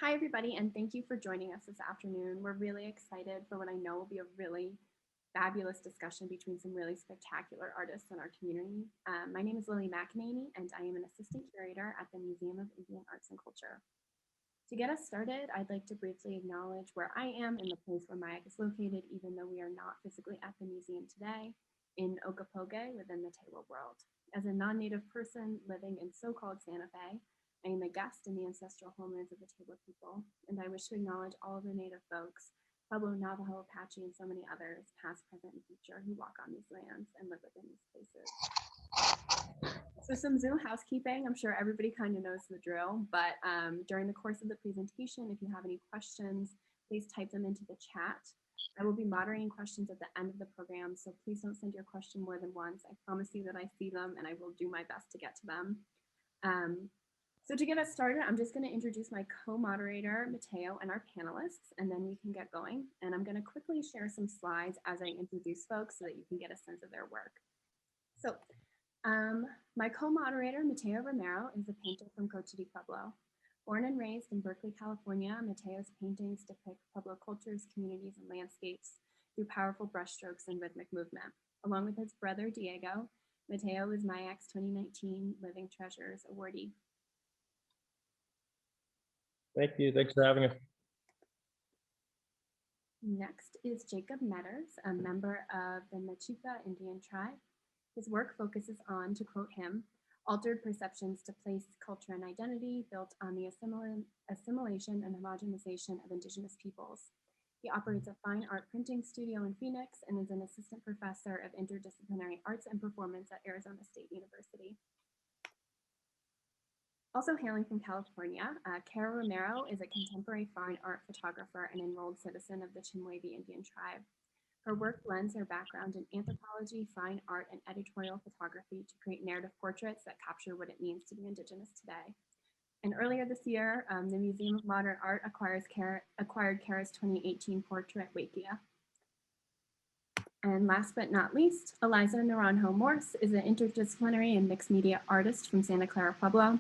Hi, everybody, and thank you for joining us this afternoon. We're really excited for what I know will be a really fabulous discussion between some really spectacular artists in our community. My name is Lillia McEnaney, and I am an assistant curator at the Museum of Indian Arts and Culture. To get us started, I'd like to briefly acknowledge where I am and the place where MIAC is located, even though we are not physically at the museum today, in Okopoge within the Tewa world. As a non-native person living in so-called Santa Fe, I am a guest in the ancestral homelands of the Tewa people, and I wish to acknowledge all of the native folks, Pueblo, Navajo, Apache, and so many others, past, present, and future, who walk on these lands and live within these places. So some Zoom housekeeping. I'm sure everybody kind of knows the drill, but during the course of the presentation, if you have any questions, please type them into the chat. I will be moderating questions at the end of the program, so please don't send your question more than once. I promise you that I see them and I will do my best to get to them. So to get us started, I'm just going to introduce my co-moderator, Mateo, and our panelists, and then we can get going. And I'm going to quickly share some slides as I introduce folks so that you can get a sense of their work. So my co-moderator, Mateo Romero, is a painter from Cochiti Pueblo. Born and raised in Berkeley, California, Mateo's paintings depict Pueblo cultures, communities, and landscapes through powerful brushstrokes and rhythmic movement. Along with his brother, Diego, Mateo is MIAC's 2019 Living Treasures awardee. Thank you. Thanks for having us. Next is Jacob Meadors, a member of the Mechoopda Indian tribe. His work focuses on, to quote him, altered perceptions to place, culture, and identity built on the assimilation and homogenization of Indigenous peoples. He operates a fine art printing studio in Phoenix and is an assistant professor of interdisciplinary arts and performance at Arizona State University. Also hailing from California, Cara Romero is a contemporary fine art photographer and enrolled citizen of the Chemehuevi Indian tribe. Her work blends her background in anthropology, fine art, and editorial photography to create narrative portraits that capture what it means to be Indigenous today. And earlier this year, the Museum of Modern Art acquired Cara's 2018 portrait, Wakia. And last but not least, Eliza Naranjo Morse is an interdisciplinary and mixed media artist from Santa Clara Pueblo.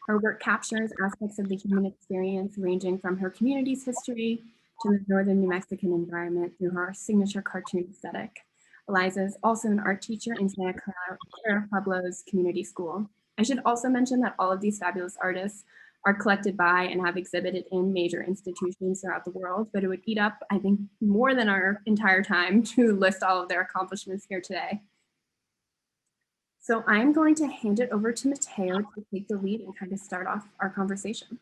Her work captures aspects of the human experience ranging from her community's history to the northern New Mexican environment through her signature cartoon aesthetic. Eliza is also an art teacher in Santa Clara Pueblo's community school. I should also mention that all of these fabulous artists are collected by and have exhibited in major institutions throughout the world, but it would eat up, I think, more than our entire time to list all of their accomplishments here today. So I'm going to hand it over to Mateo to take the lead and kind of start off our conversation.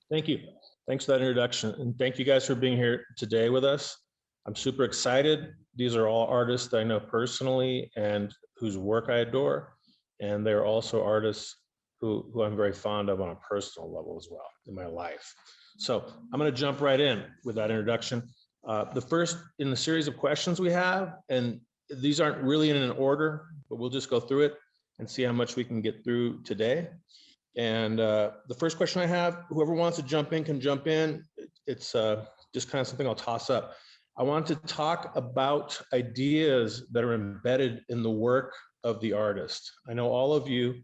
Thank you. Thanks for that introduction. And thank you guys for being here today with us. I'm super excited. These are all artists that I know personally and whose work I adore. And they're also artists who I'm very fond of on a personal level as well in my life. So I'm going to jump right in with that introduction. The first in the series of questions we have, and these aren't really in an order, but we'll just go through it and see how much we can get through today. And the first question I have, whoever wants to jump in can jump in. It's just kind of something I'll toss up. I want to talk about ideas that are embedded in the work of the artist. I know all of you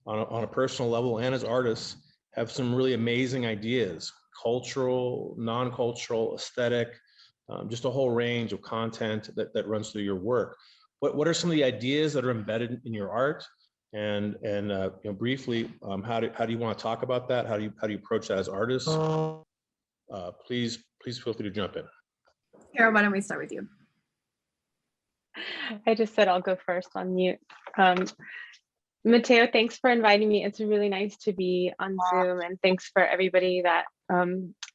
on a personal level and as artists have some really amazing ideas, cultural, non-cultural, aesthetic, just a whole range of content that runs through your work. What are some of the ideas that are embedded in your art? And you know, briefly, how do you want to talk about that? How do you approach that as artists? Please feel free to jump in. Cara, why don't we start with you? I just said I'll go first on mute. Mateo, thanks for inviting me. It's really nice to be on Zoom, and thanks for everybody that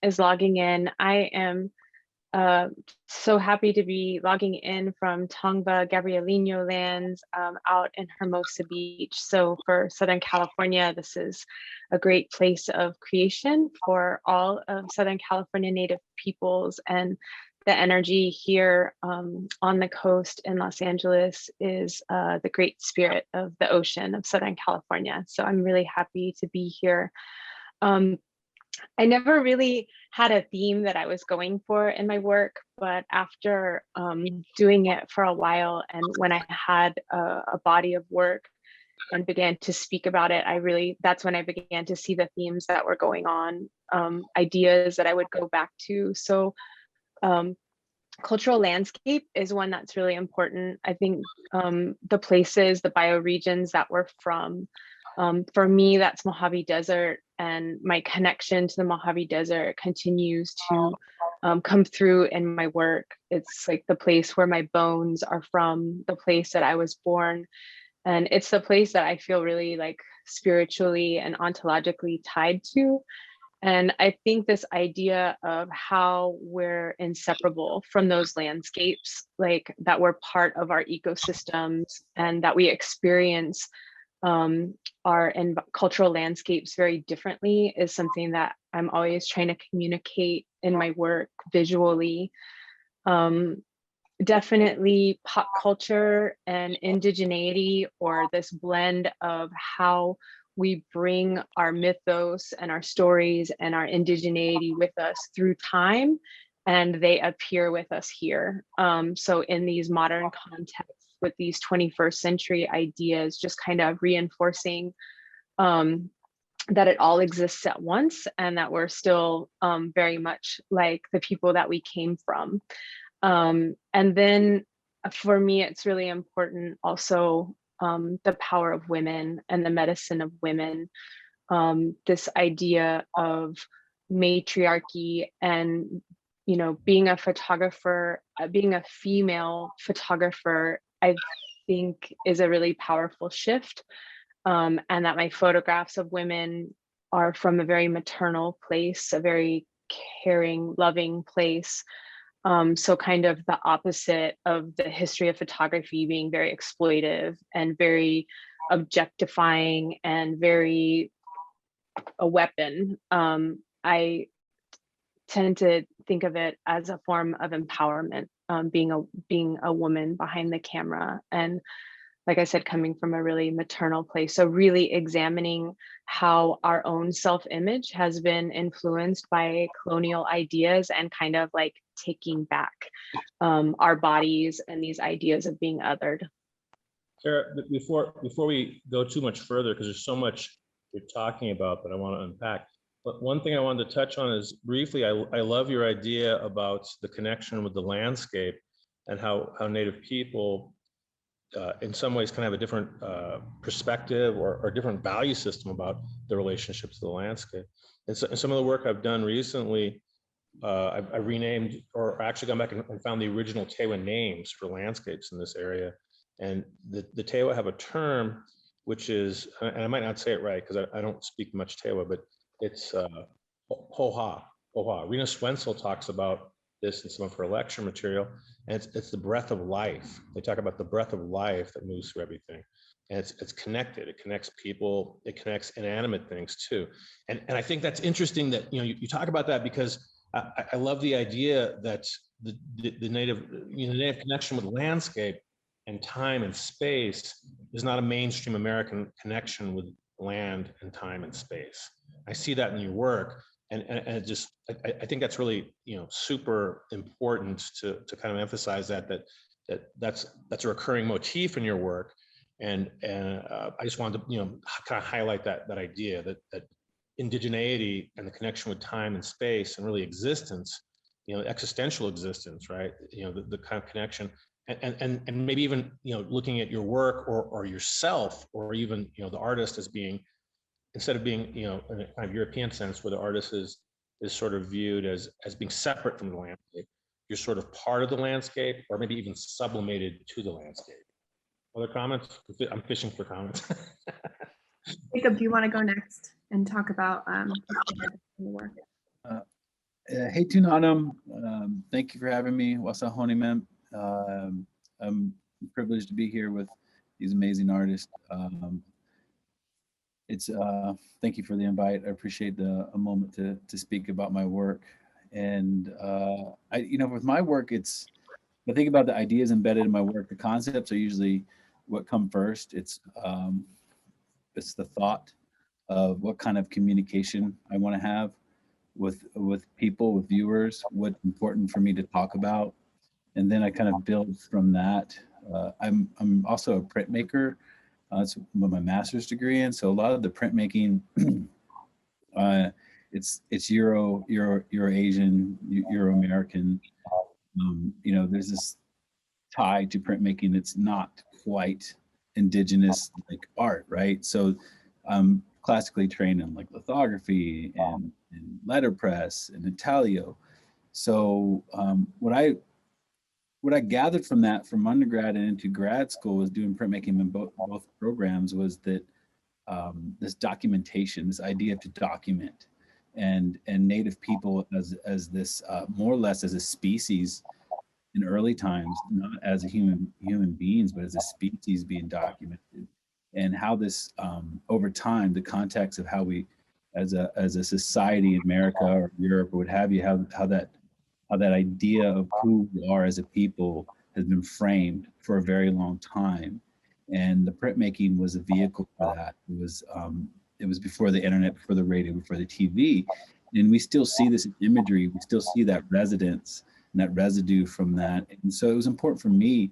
is logging in. I am so happy to be logging in from Tongva Gabrielino lands out in Hermosa Beach. So for Southern California, this is a great place of creation for all of Southern California Native peoples, and the energy here on the coast in Los Angeles is the great spirit of the ocean of Southern California. So I'm really happy to be here. I never really had a theme that I was going for in my work, but after doing it for a while, and when I had a body of work and began to speak about it, that's when I began to see the themes that were going on ideas that I would go back to. So cultural landscape is one that's really important. I think the places, the bioregions that we're from, for me, that's Mojave Desert, and my connection to the Mojave Desert continues to come through in my work. It's like the place where my bones are from, the place that I was born. And it's the place that I feel really like spiritually and ontologically tied to. And I think this idea of how we're inseparable from those landscapes, like that we're part of our ecosystems and that we experience our cultural landscapes very differently, is something that I'm always trying to communicate in my work visually. Definitely pop culture and indigeneity, or this blend of how we bring our mythos and our stories and our indigeneity with us through time, and they appear with us here. So in these modern contexts with these 21st century ideas, just kind of reinforcing that it all exists at once, and that we're still very much like the people that we came from. And then for me, it's really important also the power of women and the medicine of women. This idea of matriarchy and, you know, being a photographer, being a female photographer, I think is a really powerful shift. And that my photographs of women are from a very maternal place, a very caring, loving place. So kind of the opposite of the history of photography being very exploitive and very objectifying and very a weapon. I tend to think of it as a form of empowerment, being a woman behind the camera. And like I said, coming from a really maternal place. So really examining how our own self-image has been influenced by colonial ideas, and kind of like taking back our bodies and these ideas of being othered. Cara, before we go too much further, because there's so much you're talking about that I want to unpack. But one thing I wanted to touch on is briefly, I love your idea about the connection with the landscape and how Native people in some ways kind of have a different perspective or different value system about the relationship to the landscape. And so, some of the work I've done recently, I renamed, or actually gone back and found the original Tewa names for landscapes in this area. And the Tewa have a term, which is, and I might not say it right because I don't speak much Tewa, but it's Hoha. Rena Swensel talks about this in some of her lecture material, and it's the breath of life. They talk about the breath of life that moves through everything, and it's connected. It connects people. It connects inanimate things too. And I think that's interesting that you talk about that, because I love the idea that the native native connection with landscape and time and space is not a mainstream American connection with land and time and space. I see that in your work. And it just, I think that's really, super important to kind of emphasize that's a recurring motif in your work. And I just wanted to, kind of highlight that idea that indigeneity and the connection with time and space and really existence, existential existence, right? The kind of connection and maybe even, looking at your work or yourself, or even, the artist as being, instead of being, in a kind of European sense where the artist is sort of viewed as being separate from the landscape, you're sort of part of the landscape, or maybe even sublimated to the landscape. Other comments? I'm fishing for comments. Jacob, do you want to go next and talk about the work? Hey, Tunanam. Thank you for having me. Wasa Honimem. I'm privileged to be here with these amazing artists. Thank you for the invite. I appreciate a moment to speak about my work. And with my work, I think about the ideas embedded in my work. The concepts are usually what come first. It's the thought of what kind of communication I want to have with people, with viewers, what's important for me to talk about, and then I kind of build from that. I'm also a printmaker. That's what my master's degree in. So a lot of the printmaking it's Euro-Asian, Euro-American. There's this tie to printmaking that's not quite indigenous like art, right? So I'm classically trained in like lithography and letterpress and intaglio. So what I gathered from that from undergrad and into grad school was doing printmaking in both programs was that this documentation, this idea to document, and Native people as this more or less as a species in early times, not as a human beings, but as a species being documented, and how this over time, the context of how we, as a society in America or Europe or what have you, how that idea of who we are as a people has been framed for a very long time. And the printmaking was a vehicle for that. It was before the internet, before the radio, before the TV. And we still see this imagery, we still see that residence and that residue from that. And so it was important for me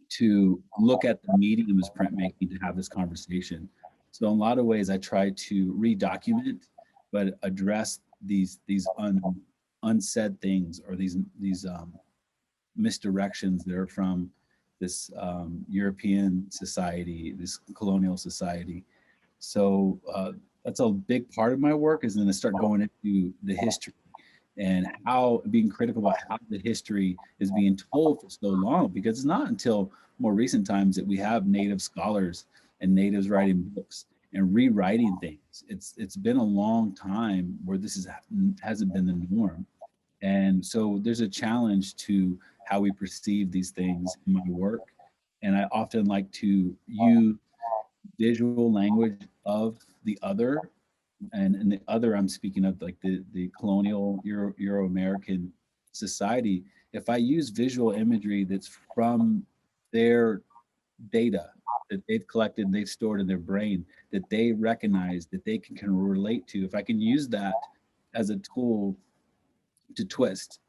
to look at the medium as printmaking to have this conversation. So in a lot of ways, I try to redocument, but address these unsaid things or these misdirections that are from this European society, this colonial society. So that's a big part of my work, is then to start going into the history and how being critical about how the history is being told for so long, because it's not until more recent times that we have Native scholars and natives writing books and rewriting things. It's been a long time where this hasn't been the norm. And so there's a challenge to how we perceive these things in my work. And I often like to use visual language of the other. And the other I'm speaking of, like the colonial Euro-American society. If I use visual imagery that's from their data that they've collected and they've stored in their brain, that they recognize, that they can relate to, if I can use that as a tool to twist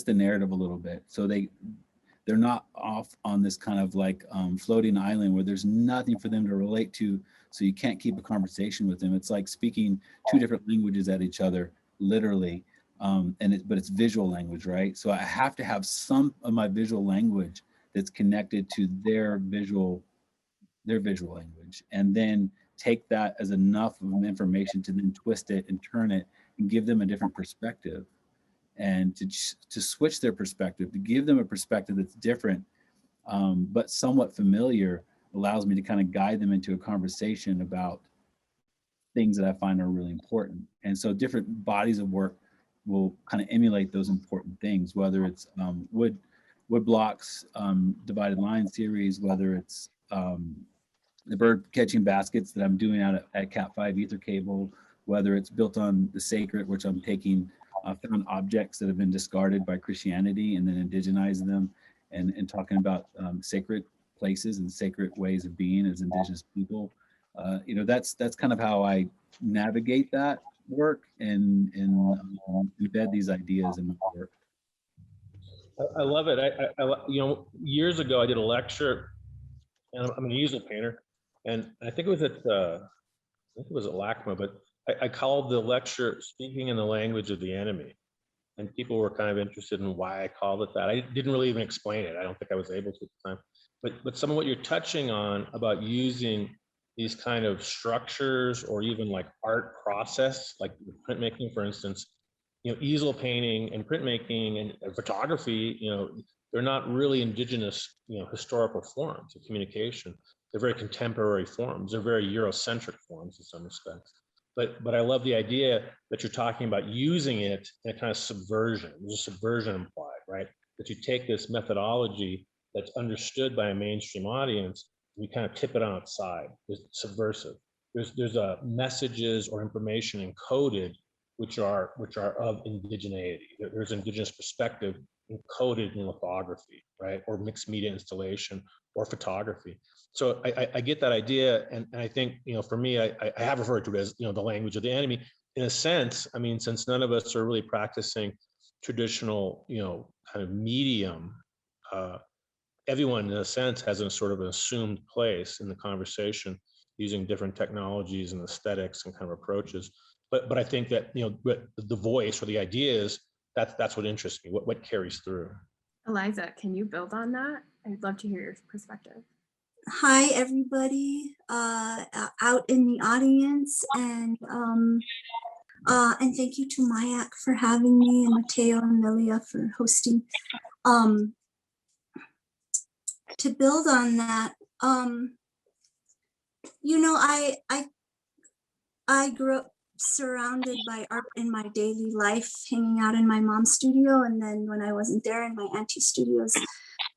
the narrative a little bit, so they're not off on this kind of like floating island where there's nothing for them to relate to, so you can't keep a conversation with them. It's like speaking two different languages at each other, literally, but it's visual language, right? So I have to have some of my visual language that's connected to their visual language, and then take that as enough of information to then twist it and turn it and give them a different perspective, and to switch their perspective, to give them a perspective that's different, but somewhat familiar, allows me to kind of guide them into a conversation about things that I find are really important. And so different bodies of work will kind of emulate those important things, whether it's wood blocks, divided line series, whether it's the bird catching baskets that I'm doing out at Cat 5 Ether Cable, whether it's built on the sacred, which I'm taking found objects that have been discarded by Christianity and then indigenizing them, and talking about sacred places and sacred ways of being as indigenous people. That's kind of how I navigate that work and embed these ideas in my work. I love it. Years ago I did a lecture, and I'm an easel painter, and I think it was at LACMA, but I called the lecture "Speaking in the Language of the Enemy," and people were kind of interested in why I called it that. I didn't really even explain it. I don't think I was able to at the time. But some of what you're touching on about using these kind of structures or even like art process, like printmaking, for instance, easel painting and printmaking and photography, they're not really indigenous, historical forms of communication. They're very contemporary forms. They're very Eurocentric forms in some respects. But I love the idea that you're talking about using it in a kind of subversion. There's a subversion implied, right? That you take this methodology that's understood by a mainstream audience, and you kind of tip it on its side. It's subversive. There's messages or information encoded which are of indigeneity. There's indigenous perspective encoded in lithography, right? Or mixed media installation or photography. So I get that idea, and I think, for me, I have referred to it as, the language of the enemy. In a sense, I mean, since none of us are really practicing traditional, kind of medium, everyone, in a sense, has a sort of an assumed place in the conversation using different technologies and aesthetics and kind of approaches. but I think that, what the voice or the ideas, that's what interests me, what carries through. Eliza, can you build on that? I'd love to hear your perspective. Hi, everybody out in the audience, and thank you to MIAC for having me, and Mateo and Lillia for hosting. To build on that, I grew up surrounded by art in my daily life, hanging out in my mom's studio, and then when I wasn't there, in my auntie's studios.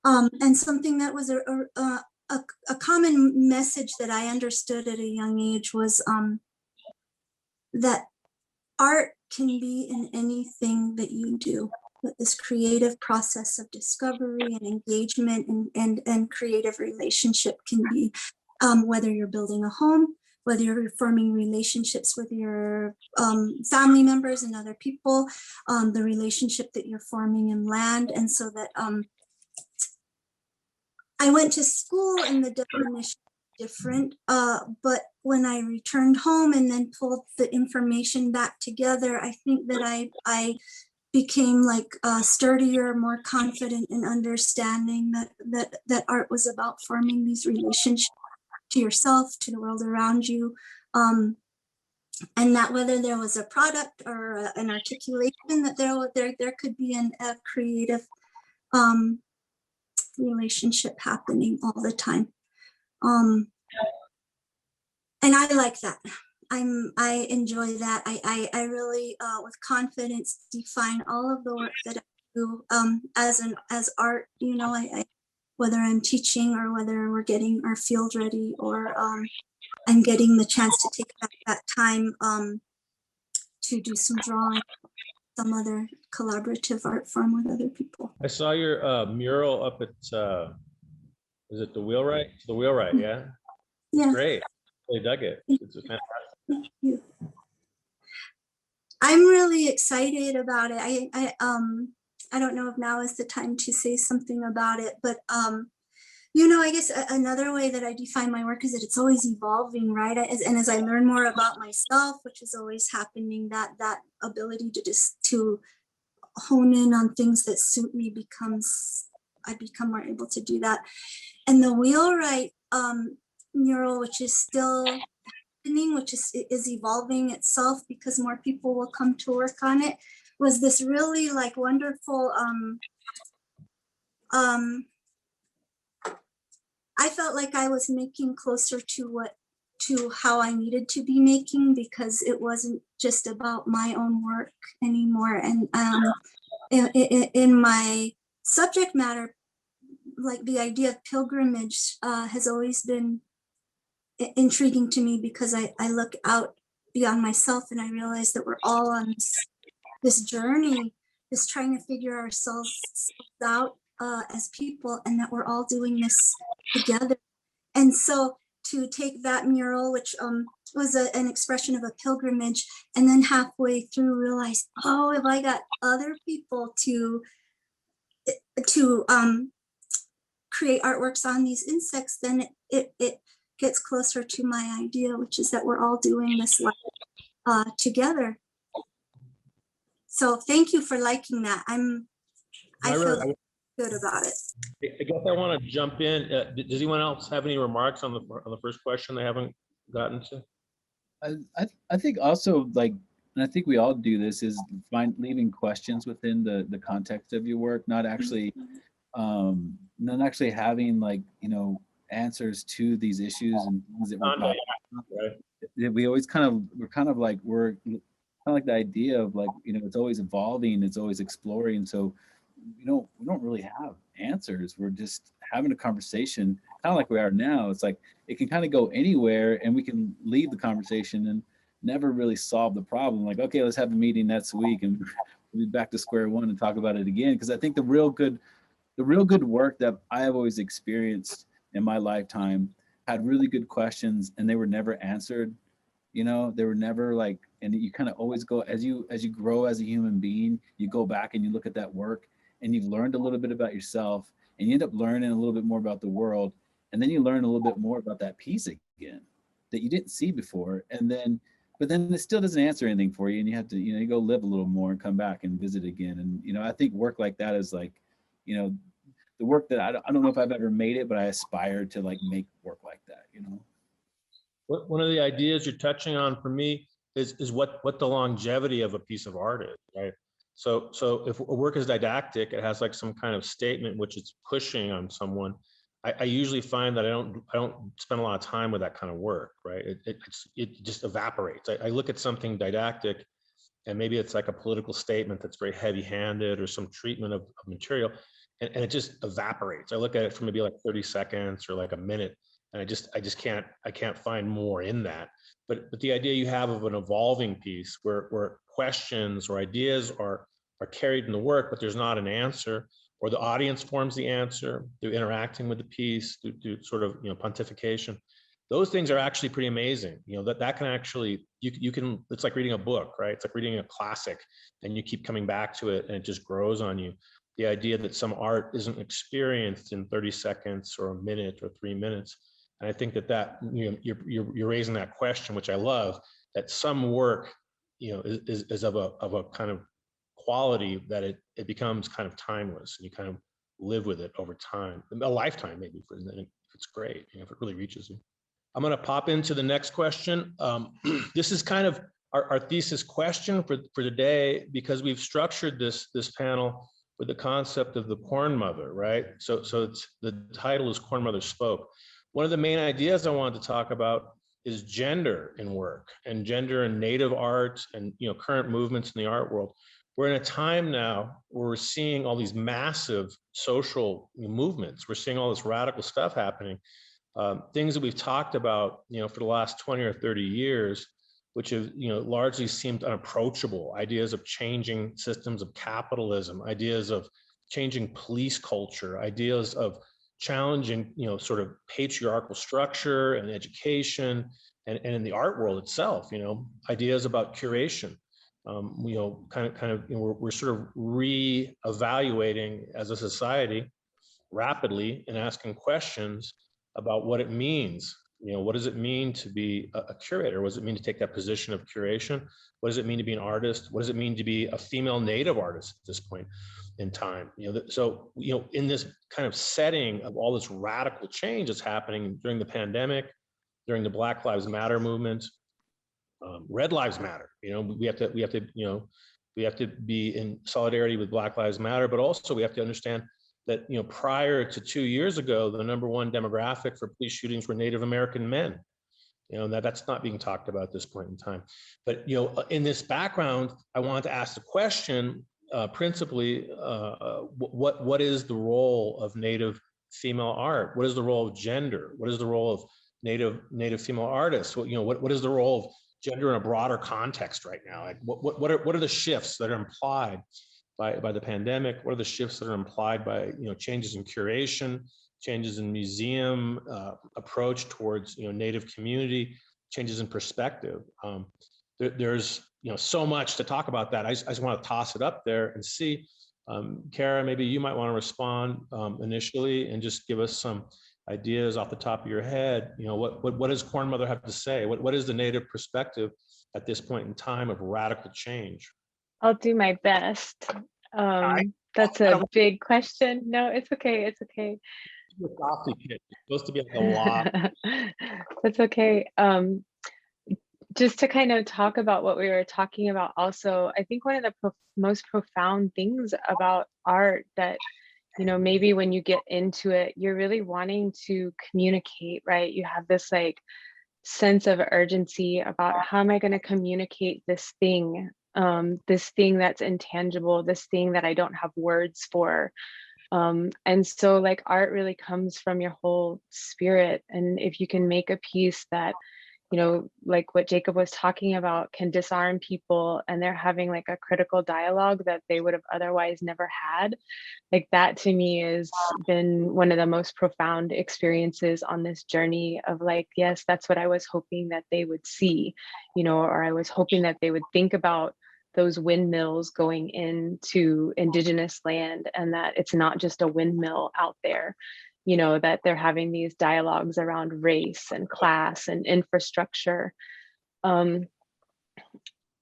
And something that was a common message that I understood at a young age was that art can be in anything that you do. That this creative process of discovery and engagement and creative relationship can be, whether you're building a home, whether you're forming relationships with your family members and other people, the relationship that you're forming in land. And so that I went to school and the definition was different, but when I returned home and then pulled the information back together, I think that I became like sturdier, more confident in understanding that art was about forming these relationships to yourself, to the world around you, and that whether there was a product or an articulation, that there could be a creative relationship happening all the time, and I like that. I enjoy that. I really with confidence define all of the work that I do as art. Whether I'm teaching or whether we're getting our field ready, or I'm getting the chance to take that time to do some drawing, some other collaborative art form with other people. I saw your mural up at, is it the Wheelwright? The Wheelwright, yeah? Yeah. Great. Really dug it. It's a fantastic. Thank you. I'm really excited about it. I don't know if now is the time to say something about it, but I guess another way that I define my work is that it's always evolving, right? And as I learn more about myself, which is always happening, that ability to hone in on things that suit me I become more able to do that. And the Wheelwright mural, which is still happening, which is evolving itself because more people will come to work on it, was this really like wonderful I felt like I was making closer to how I needed to be making, because it wasn't just about my own work anymore. And in my subject matter, like the idea of pilgrimage has always been intriguing to me, because I look out beyond myself and I realize that we're all on this journey, this trying to figure ourselves out as people, and that we're all doing this together. And so to take that mural, which was an expression of a pilgrimage, and then halfway through realize, oh, if I got other people to create artworks on these insects, then it gets closer to my idea, which is that we're all doing this life together. So thank you for liking that. I feel good about it. I guess I want to jump in. Does anyone else have any remarks on the first question they haven't gotten to? I think also, like, and I think we all do this, is leaving questions within the context of your work, not actually having like, answers to these issues and things that we're talking about. Right. We always we're kind of like the idea of like, it's always evolving, it's always exploring. So we don't really have answers. We're just having a conversation, kind of like we are now. It's like it can kind of go anywhere, and we can leave the conversation and never really solve the problem. Like, okay, let's have a meeting next week and we'll be back to square one and talk about it again. Because I think the real good work that I have always experienced in my lifetime had really good questions, and they were never answered. They were never like, and you kind of always go, as you grow as a human being, you go back and you look at that work, and you've learned a little bit about yourself, and you end up learning a little bit more about the world, and then you learn a little bit more about that piece again that you didn't see before. And then but then it still doesn't answer anything for you, and you have to, you go live a little more and come back and visit again. And I think work like that is like, the work that I don't know if I've ever made it, but I aspire to like make work like that. One of the ideas you're touching on for me is what the longevity of a piece of art is, right? So if a work is didactic, it has like some kind of statement which it's pushing on someone. I usually find that I don't spend a lot of time with that kind of work, right? It just evaporates. I look at something didactic, and maybe it's like a political statement that's very heavy-handed or some treatment of material, and it just evaporates. I look at it for maybe like 30 seconds or like a minute, and I can't find more in that. But the idea you have of an evolving piece where questions or ideas are carried in the work, but there's not an answer, or the audience forms the answer through interacting with the piece, through sort of pontification. Those things are actually pretty amazing. That can actually, you can, it's like reading a book, right? It's like reading a classic, and you keep coming back to it, and it just grows on you. The idea that some art isn't experienced in 30 seconds or a minute or 3 minutes. And I think that you're raising that question, which I love, that some work is of a kind of quality that it becomes kind of timeless, and you kind of live with it over time, a lifetime maybe, if it's great, if it really reaches you. I'm going to pop into the next question. This is kind of our thesis question for today, because we've structured this panel with the concept of the Corn Mother, right? So it's, the title is Corn Mother Spoke. One of the main ideas I wanted to talk about is gender in work, and gender in Native art, and current movements in the art world. We're in a time now where we're seeing all these massive social movements. We're seeing all this radical stuff happening. Things that we've talked about, for the last 20 or 30 years, which have, largely seemed unapproachable. Ideas of changing systems of capitalism, ideas of changing police culture, ideas of challenging, sort of patriarchal structure and education, and in the art world itself, ideas about curation. We're sort of re-evaluating as a society rapidly, and asking questions about what it means. What does it mean to be a curator? What does it mean to take that position of curation? What does it mean to be an artist? What does it mean to be a female Native artist at this point in time? So in this kind of setting of all this radical change that's happening during the pandemic, during the Black Lives Matter movement, Red Lives Matter. We have to be in solidarity with Black Lives Matter, but also we have to understand that prior to 2 years ago, the #1 demographic for police shootings were Native American men. That's not being talked about at this point in time. But in this background, I wanted to ask the question, principally, what is the role of Native female art? What is the role of gender? What is the role of Native female artists? What is the role of gender in a broader context right now? Like what are the shifts that are implied by the pandemic? What are the shifts that are implied by changes in curation, changes in museum approach towards Native community, changes in perspective? There's so much to talk about that. I just want to toss it up there and see. Cara, maybe you might want to respond initially and just give us some ideas off the top of your head. What does Corn Mother have to say? What is the Native perspective at this point in time of radical change? I'll do my best. That's a big question. No, it's okay. It's okay. You're supposed to be like a lot. That's okay. Just to kind of talk about what we were talking about also, I think one of the most profound things about art that, maybe when you get into it, you're really wanting to communicate, right? You have this like sense of urgency about how am I going to communicate this thing that's intangible, this thing that I don't have words for. And so like art really comes from your whole spirit. And if you can make a piece that, like what Jacob was talking about, can disarm people and they're having like a critical dialogue that they would have otherwise never had, like that to me has been one of the most profound experiences on this journey of like, yes, that's what I was hoping that they would see, or I was hoping that they would think about those windmills going into Indigenous land, and that it's not just a windmill out there, that they're having these dialogues around race and class and infrastructure.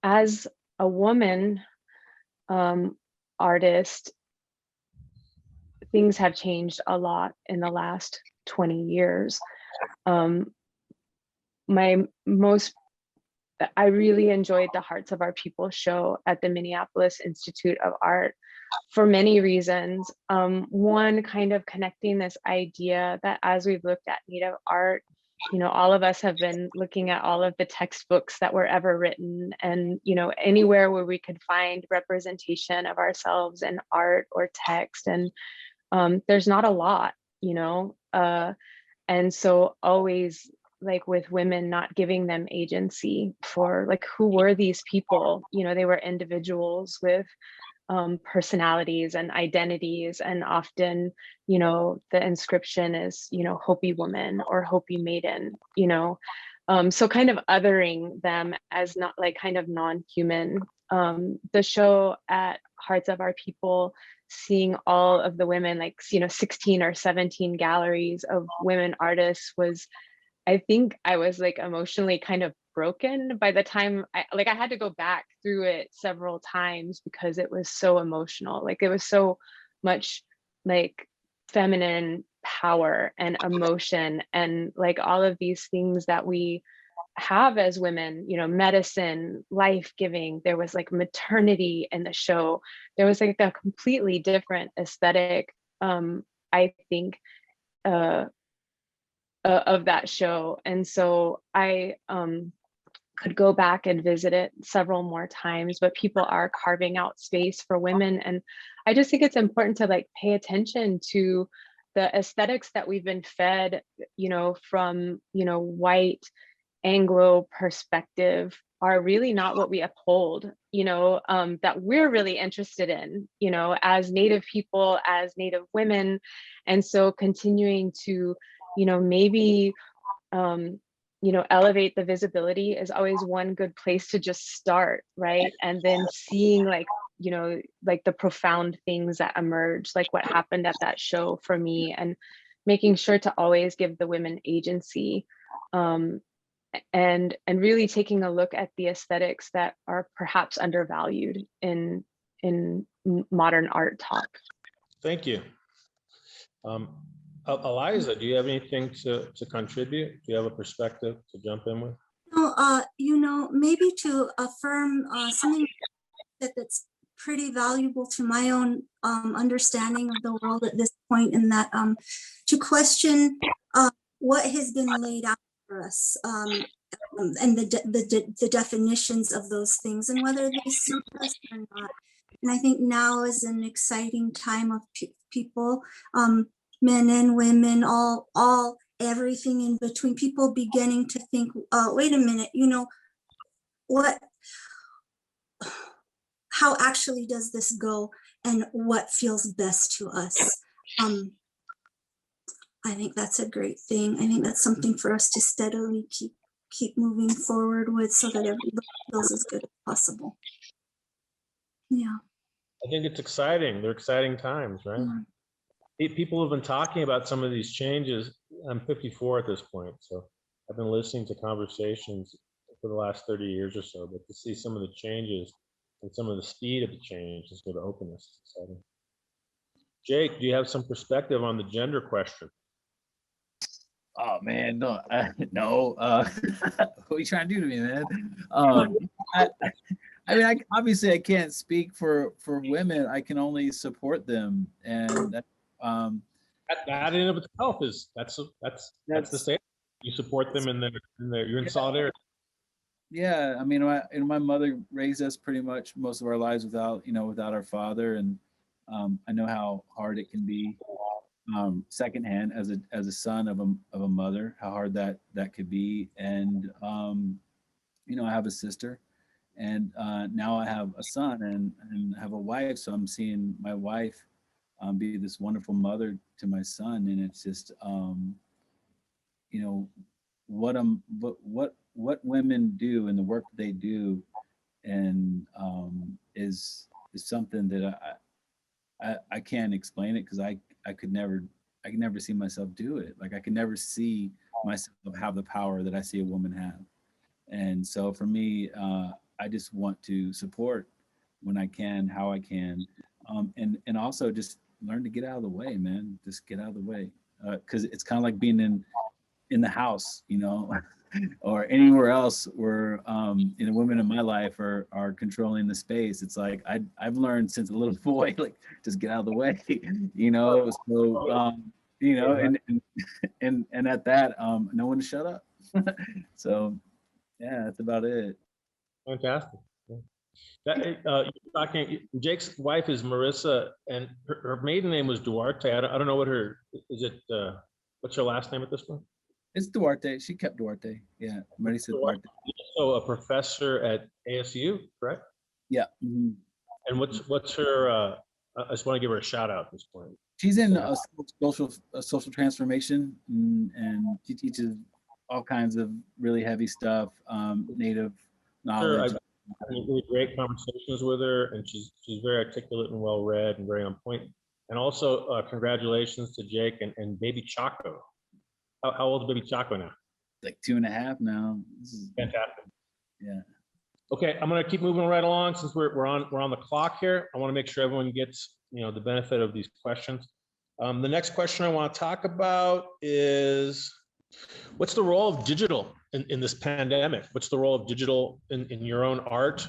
as a woman artist, things have changed a lot in the last 20 years. I really enjoyed the Hearts of Our People show at the Minneapolis Institute of Art for many reasons. One, kind of connecting this idea that as we've looked at Native art, you know, all of us have been looking at all of the textbooks that were ever written, and, you know, anywhere where we could find representation of ourselves in art or text. And there's not a lot, you know, and so always, like, with women, not giving them agency for, like, who were these people? You know, they were individuals with personalities and identities, and often, you know, the inscription is, you know, Hopi woman or Hopi maiden, you know. So kind of othering them as not, like, kind of non-human. The show at Hearts of Our People, seeing all of the women, like, you know, 16 or 17 galleries of women artists, was, I think I was, like, emotionally kind of broken by the time I had to go back through it several times because it was so emotional. Like, it was so much, like, feminine power and emotion, and, like, all of these things that we have as women, you know, medicine, life-giving. There was, like, maternity in the show. There was, like, a completely different aesthetic, I think, of that show. And so I could go back and visit it several more times, but people are carving out space for women. And I just think it's important to, like, pay attention to the aesthetics that we've been fed, you know, from, you know, white Anglo perspective, are really not what we uphold, you know, that we're really interested in, you know, as Native people, as Native women. And so continuing to, you know, maybe, you know, elevate the visibility is always one good place to just start, right? And then seeing, like, you know, like, the profound things that emerge, like what happened at that show for me, and making sure to always give the women agency, and really taking a look at the aesthetics that are perhaps undervalued in modern art talk. Thank you. Eliza, do you have anything to contribute? Do you have a perspective to jump in with? No, you know, maybe to affirm something that's pretty valuable to my own understanding of the world at this point, in that to question what has been laid out for us, and the definitions of those things, and whether they suit us or not. And I think now is an exciting time of people, men and women, all everything in between, people beginning to think, wait a minute, you know, how actually does this go, and what feels best to us? I think that's a great thing. I think that's something for us to steadily keep moving forward with, so that everybody feels as good as possible. Yeah. I think it's exciting. They're exciting times, right? People have been talking about some of these changes. I'm 54 at this point, so I've been listening to conversations for the last 30 years or so, but to see some of the changes and some of the speed of the change and sort of openness is exciting. Jake, do you have some perspective on the gender question? Oh man, no, no. What are you trying to do to me, man? I mean, obviously I can't speak for women. I can only support them, and that in and of itself is that's the same. You support them, and you're in solidarity. Yeah, I mean, my mother raised us pretty much most of our lives without our father, and I know how hard it can be, secondhand as a son of a mother, how hard that could be. And I have a sister, and now I have a son and have a wife, so I'm seeing my wife be this wonderful mother to my son, and it's just what women do and the work they do, and is something that I can't explain it, because I could never see myself do it. Like, I could never see myself have the power that I see a woman have. And so for me, I just want to support when I can, how I can, and also just learn to get out of the way, man. Just get out of the way, because it's kind of like being in the house, you know, or anywhere else where you know, women in my life are controlling the space. It's like I've learned since a little boy, like just get out of the way, you know. So you know, and at that, no one to shut up. So yeah, that's about it. Fantastic. Yeah. That, you're talking, Jake's wife is Marissa, and her maiden name was Duarte. I don't know what her, is it, what's her last name at this point? It's Duarte. She kept Duarte. Yeah, Marisa Duarte. So a professor at ASU, correct? Yeah. And what's her, I just want to give her a shout out at this point. She's in social transformation, and she teaches all kinds of really heavy stuff, native knowledge. I've had really great conversations with her, and she's very articulate and well read and very on point. And also, congratulations to Jake and baby Chaco. How old is baby Chaco now? Like 2.5 now. This is fantastic. Yeah. Okay, I'm gonna keep moving right along since we're on the clock here. I want to make sure everyone gets, you know, the benefit of these questions. The next question I want to talk about is, what's the role of digital in this pandemic? What's the role of digital in your own art?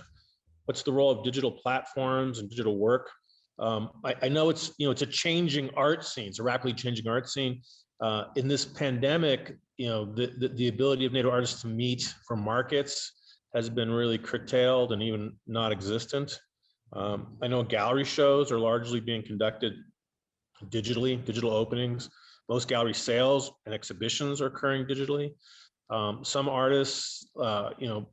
What's the role of digital platforms and digital work? I know it's, you know, it's a changing art scene. It's a rapidly changing art scene. In this pandemic, you know, the ability of Native artists to meet for markets has been really curtailed and even not existent. I know gallery shows are largely being conducted digitally, digital openings. Most gallery sales and exhibitions are occurring digitally. Some artists, you know,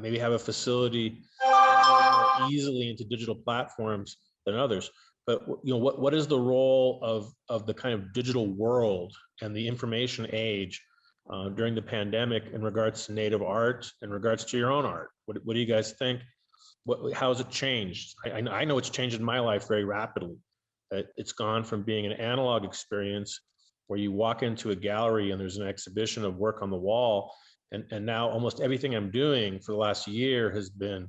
maybe have a facility more easily into digital platforms than others. But you know, what is the role of the kind of digital world and the information age during the pandemic in regards to Native art, in regards to your own art? What do you guys think? How has it changed? I know it's changed in my life very rapidly. It's gone from being an analog experience where you walk into a gallery and there's an exhibition of work on the wall, and now almost everything I'm doing for the last year has been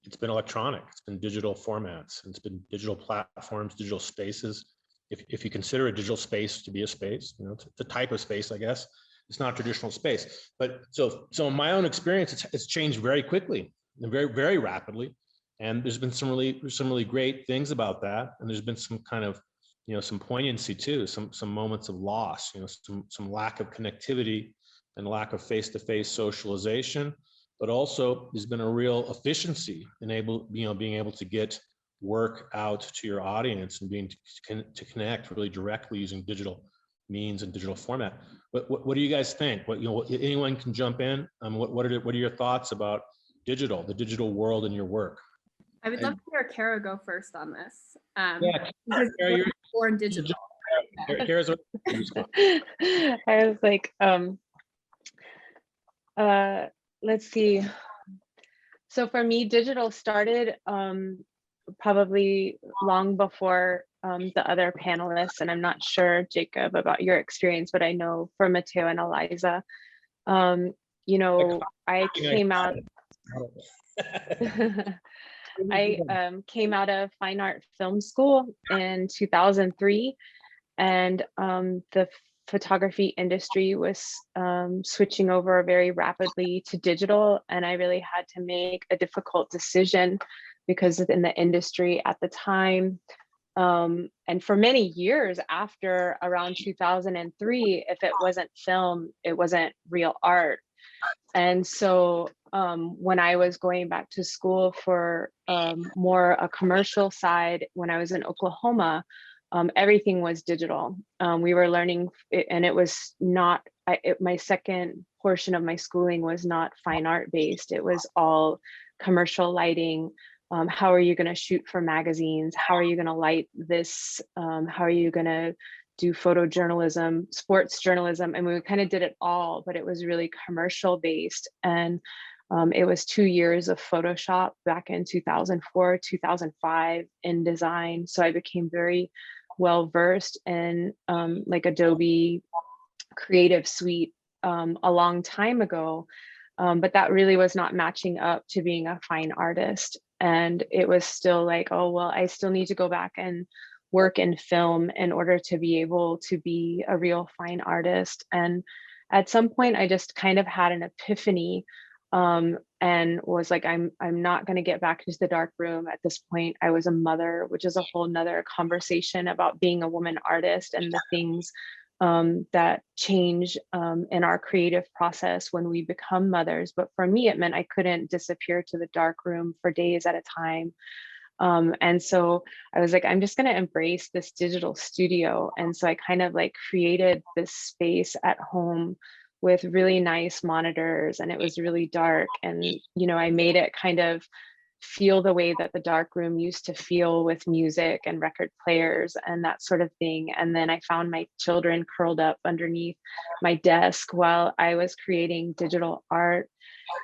it's been electronic, it's been digital formats, it's been digital platforms, digital spaces. If you consider a digital space to be a space, you know, it's a type of space, I guess. It's not traditional space. But so in my own experience, it's changed very quickly and very rapidly. And there's been some really great things about that. And there's been some kind of, you know, some poignancy too, some moments of loss, you know, some lack of connectivity and lack of face-to-face socialization. But also there's been a real efficiency in being able to get work out to your audience and being to connect really directly using digital means and digital format. What do you guys think? Anyone can jump in. What are your thoughts about the digital world in your work? I would love to hear Cara go first on this. Yeah, because you're born digital. Cara's I was like, let's see. So for me, digital started probably long before the other panelists, and I'm not sure, Jacob, about your experience, but I know for Mateo and Eliza, you know, I came out. I came out of fine art film school in 2003, and the photography industry was switching over very rapidly to digital, and I really had to make a difficult decision because in the industry at the time, and for many years after around 2003, if it wasn't film, it wasn't real art. And so when I was going back to school for more a commercial side, when I was in Oklahoma, everything was digital. We were learning, and it was not, my second portion of my schooling was not fine art based. It was all commercial lighting. How are you going to shoot for magazines? How are you going to light this? How are you going to do photojournalism, sports journalism? And we kind of did it all, but it was really commercial based. And it was 2 years of Photoshop back in 2004, 2005 in design. So I became very well versed in like Adobe Creative Suite a long time ago. But that really was not matching up to being a fine artist. And it was still like, oh, well, I still need to go back and work in film in order to be able to be a real fine artist. And at some point, I just kind of had an epiphany, and was like, I'm not going to get back into the dark room. At this point, I was a mother, which is a whole nother conversation about being a woman artist and the things that change in our creative process when we become mothers. But for me, it meant I couldn't disappear to the dark room for days at a time. And so I was like, I'm just going to embrace this digital studio. And so I kind of like created this space at home with really nice monitors, and it was really dark. And, you know, I made it kind of feel the way that the dark room used to feel with music and record players and that sort of thing. And then I found my children curled up underneath my desk while I was creating digital art.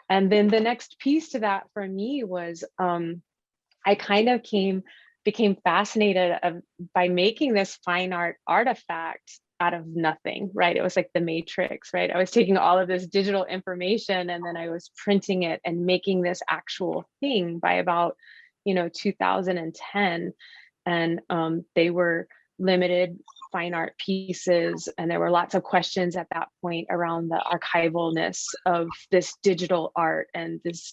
And then the next piece to that for me was, I kind of became fascinated by making this fine art artifact out of nothing, right? It was like the Matrix, right? I was taking all of this digital information and then I was printing it and making this actual thing by about, 2010. And they were limited fine art pieces. And there were lots of questions at that point around the archivalness of this digital art. And this,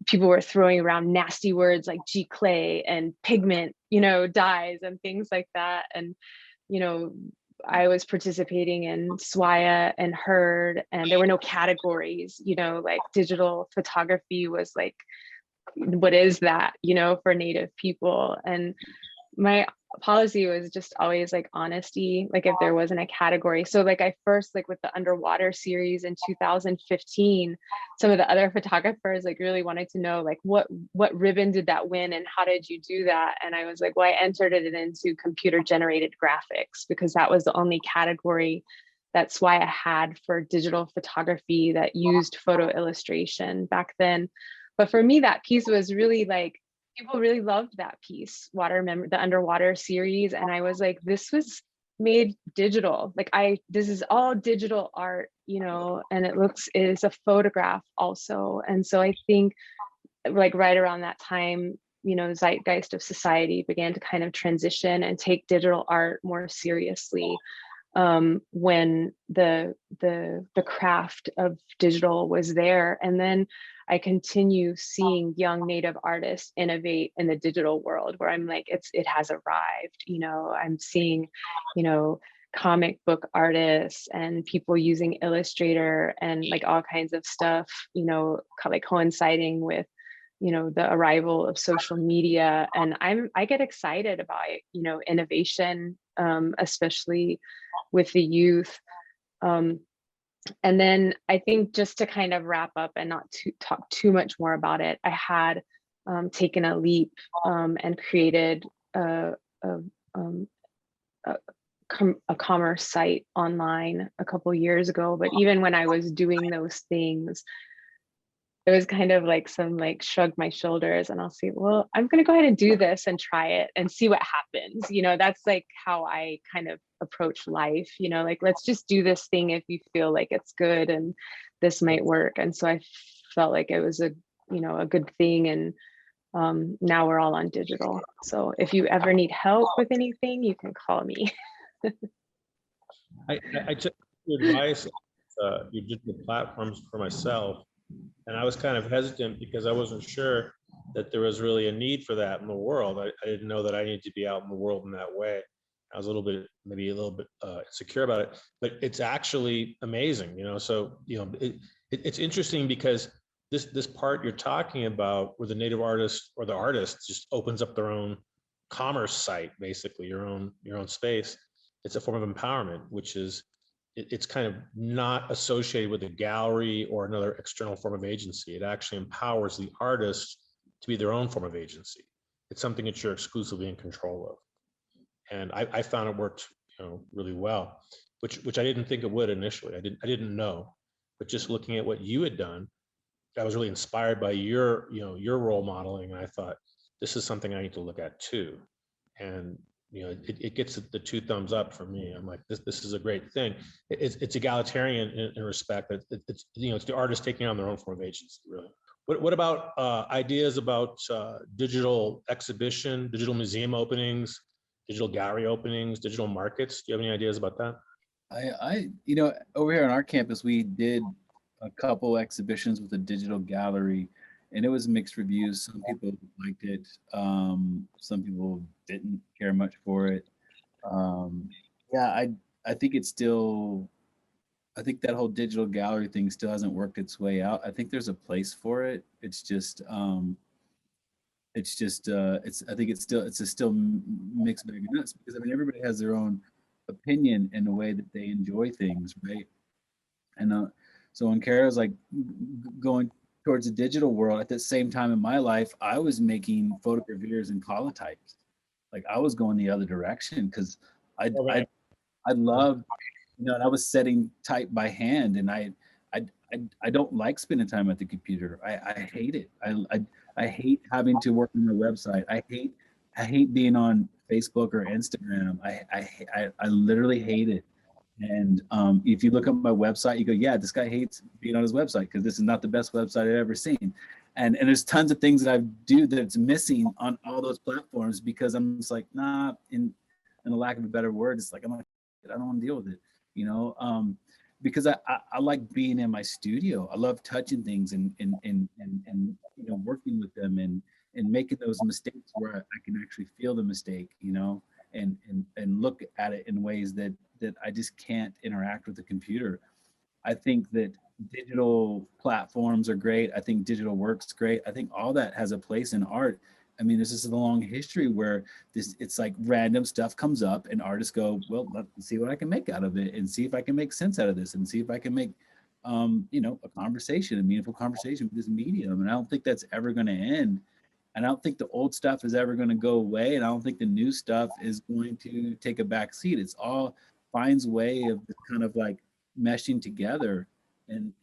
people were throwing around nasty words like G-clay and pigment, dyes and things like that. And, I was participating in SWIA and HERD, and there were no categories, like digital photography was like, what is that, for Native people? And my policy was just always like honesty, like if there wasn't a category. So like I first, like with the underwater series in 2015, some of the other photographers like really wanted to know like what ribbon did that win and how did you do that? And I was like, well, I entered it into computer generated graphics because that was the only category that's why I had for digital photography that used photo illustration back then. But for me, that piece was really like, people really loved that piece, the underwater series. And I was like, this was made digital. Like this is all digital art, and it is a photograph also. And so I think like right around that time, zeitgeist of society began to kind of transition and take digital art more seriously. When the craft of digital was there. And then I continue seeing young Native artists innovate in the digital world where I'm like, it has arrived, I'm seeing, comic book artists and people using Illustrator and like all kinds of stuff, like coinciding with, the arrival of social media. And I get excited about, innovation, especially with the youth. And then I think just to kind of wrap up and not to talk too much more about it, I had taken a leap and created a commerce site online a couple years ago. But even when I was doing those things, it was kind of like some like shrug my shoulders and I'll say, well, I'm going to go ahead and do this and try it and see what happens. That's like how I kind of approach life, like, let's just do this thing if you feel like it's good and this might work. And so I felt like it was a good thing. And now we're all on digital. So if you ever need help with anything, you can call me. I took your advice, your digital platforms for myself. And I was kind of hesitant because I wasn't sure that there was really a need for that in the world. I didn't know that I needed to be out in the world in that way. I was maybe a little bit insecure about it, but it's actually amazing, So, it's interesting because this part you're talking about, where the Native artist or the artist just opens up their own commerce site, basically your own space. It's a form of empowerment, which is it's kind of not associated with a gallery or another external form of agency. It actually empowers the artist to be their own form of agency. It's something that you're exclusively in control of. And I found it worked, really well, which I didn't think it would initially. I didn't know, but just looking at what you had done, I was really inspired by your role modeling. And I thought, this is something I need to look at too. And you know, it gets the 2 thumbs up for me. I'm like, this is a great thing. It's egalitarian in respect that it's, you know, it's the artist taking on their own form of agency, really. What about ideas about digital exhibition, digital museum openings, digital gallery openings, digital markets? Do you have any ideas about that? You know, over here on our campus, we did a couple exhibitions with a digital gallery, and it was mixed reviews. Some people liked it. Some people didn't care much for it. Yeah, I think it's still, I think that whole digital gallery thing still hasn't worked its way out. I think there's a place for it. It's just, I think it's a still mixed bag of nuts, because I mean, everybody has their own opinion and the way that they enjoy things, right? And so when Kara's like going towards the digital world, at the same time in my life, I was making photogravures and collotypes. Like I was going the other direction because I love, you know, and I was setting type by hand, and I don't like spending time at the computer. I hate it. I hate having to work on my website. I hate being on Facebook or Instagram. I literally hate it. And if you look up my website, you go, yeah, this guy hates being on his website because this is not the best website I've ever seen. And there's tons of things that I do that's missing on all those platforms because I'm just like, nah, in the lack of a better word, it's like, I don't want to deal with it, you know? Because I like being in my studio. I love touching things and you know, working with them and making those mistakes where I can actually feel the mistake, you know, and look at it in ways that I just can't interact with the computer. I think that digital platforms are great. I think digital work's great. I think all that has a place in art. I mean, this is a long history where it's like random stuff comes up and artists go, well, let's see what I can make out of it and see if I can make sense out of this and see if I can make, you know, a meaningful conversation with this medium. And I don't think that's ever going to end. And I don't think the old stuff is ever going to go away. And I don't think the new stuff is going to take a back seat. It's all finds a way of kind of like meshing together, and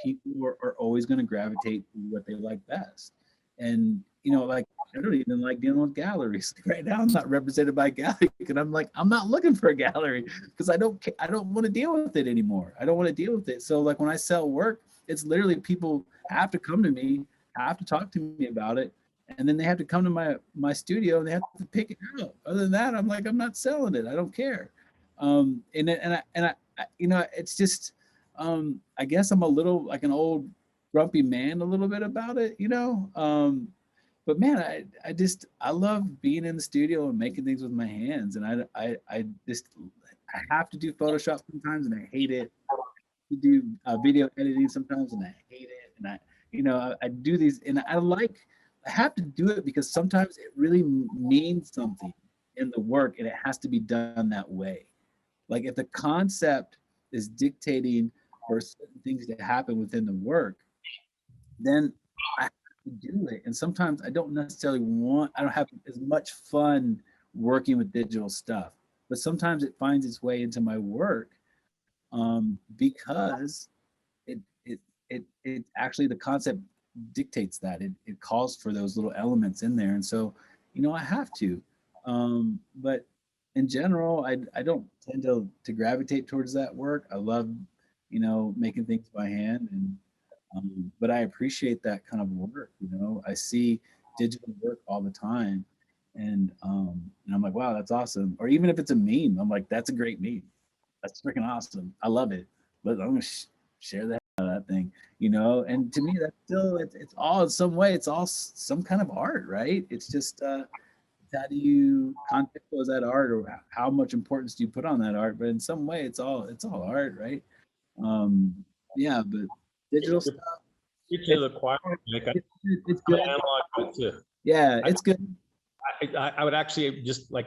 people are always going to gravitate to what they like best. And you know, like I don't even like dealing with galleries right now. I'm not represented by a gallery, and I'm like, I'm not looking for a gallery because I don't want to deal with it anymore. I don't want to deal with it. So like when I sell work, it's literally people have to come to me, have to talk to me about it, and then they have to come to my studio and they have to pick it out. Other than that, I'm like, I'm not selling it. I don't care. And I you know, it's just I guess I'm a little like an old grumpy man a little bit about it, you know. But man, I love being in the studio and making things with my hands, and I have to do Photoshop sometimes, and I hate it. I do video editing sometimes, and I hate it. And I do these, and I have to do it because sometimes it really means something in the work, and it has to be done that way. Like if the concept is dictating for certain things to happen within the work, then I have to do it. And sometimes I don't have as much fun working with digital stuff, but sometimes it finds its way into my work because it actually, the concept dictates that. It calls for those little elements in there. And so, you know, I have to. But in general, I don't tend to gravitate towards that work. I love, you know, making things by hand, and but I appreciate that kind of work. You know, I see digital work all the time, and I'm like, wow, that's awesome. Or even if it's a meme, I'm like, that's a great meme. That's freaking awesome. I love it. But I'm gonna share that thing, you know. And to me, that's still it's all in some way. It's all some kind of art, right? It's just how do you contextualize that art, or how much importance do you put on that art? But in some way, it's all art, right? Yeah, but digital stuff. To the choir, It's good. Analog too. Yeah, it's good. I would actually just like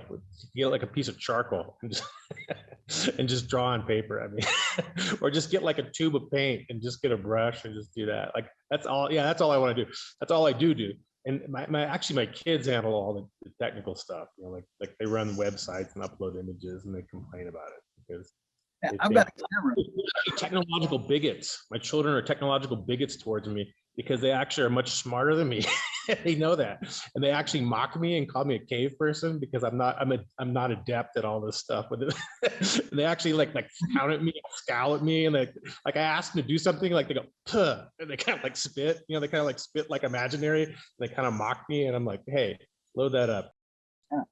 get like a piece of charcoal and just draw on paper. I mean, or just get like a tube of paint and just get a brush and just do that. Like that's all. Yeah, that's all I want to do. That's all I do. And my kids handle all the technical stuff. You know, like they run websites and upload images, and they complain about it because yeah, I've got a camera. Technological bigots. My children are technological bigots towards me, because they actually are much smarter than me. They know that, and they actually mock me and call me a cave person because I'm not adept at all this stuff. But they actually like pound at me, scowl at me, and like I ask them to do something, like they go puh, and they kind of like spit, they kind of like spit like imaginary, and they kind of mock me, and I'm like, hey, load that up.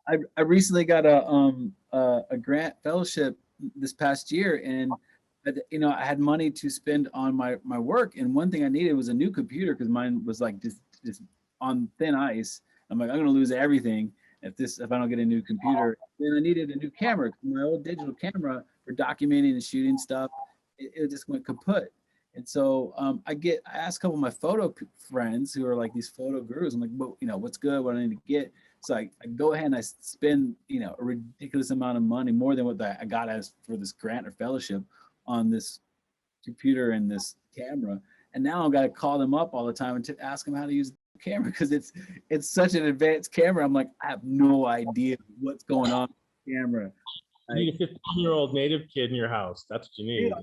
I recently got a grant fellowship this past year, and I had money to spend on my work, and one thing I needed was a new computer because mine was like just on thin ice. I'm like, I'm gonna lose everything if I don't get a new computer. Then I needed a new camera. My old digital camera for documenting and shooting stuff, it just went kaput. And so I asked a couple of my photo friends who are like these photo gurus. I'm like, well, what's good? What I need to get? So I go ahead and I spend, a ridiculous amount of money, more than what I got for this grant or fellowship, on this computer and this camera. And now I've got to call them up all the time and to ask them how to use the camera because it's such an advanced camera. I'm like, I have no idea what's going on with the camera. You need a 15-year-old native kid in your house. That's what you need. Oh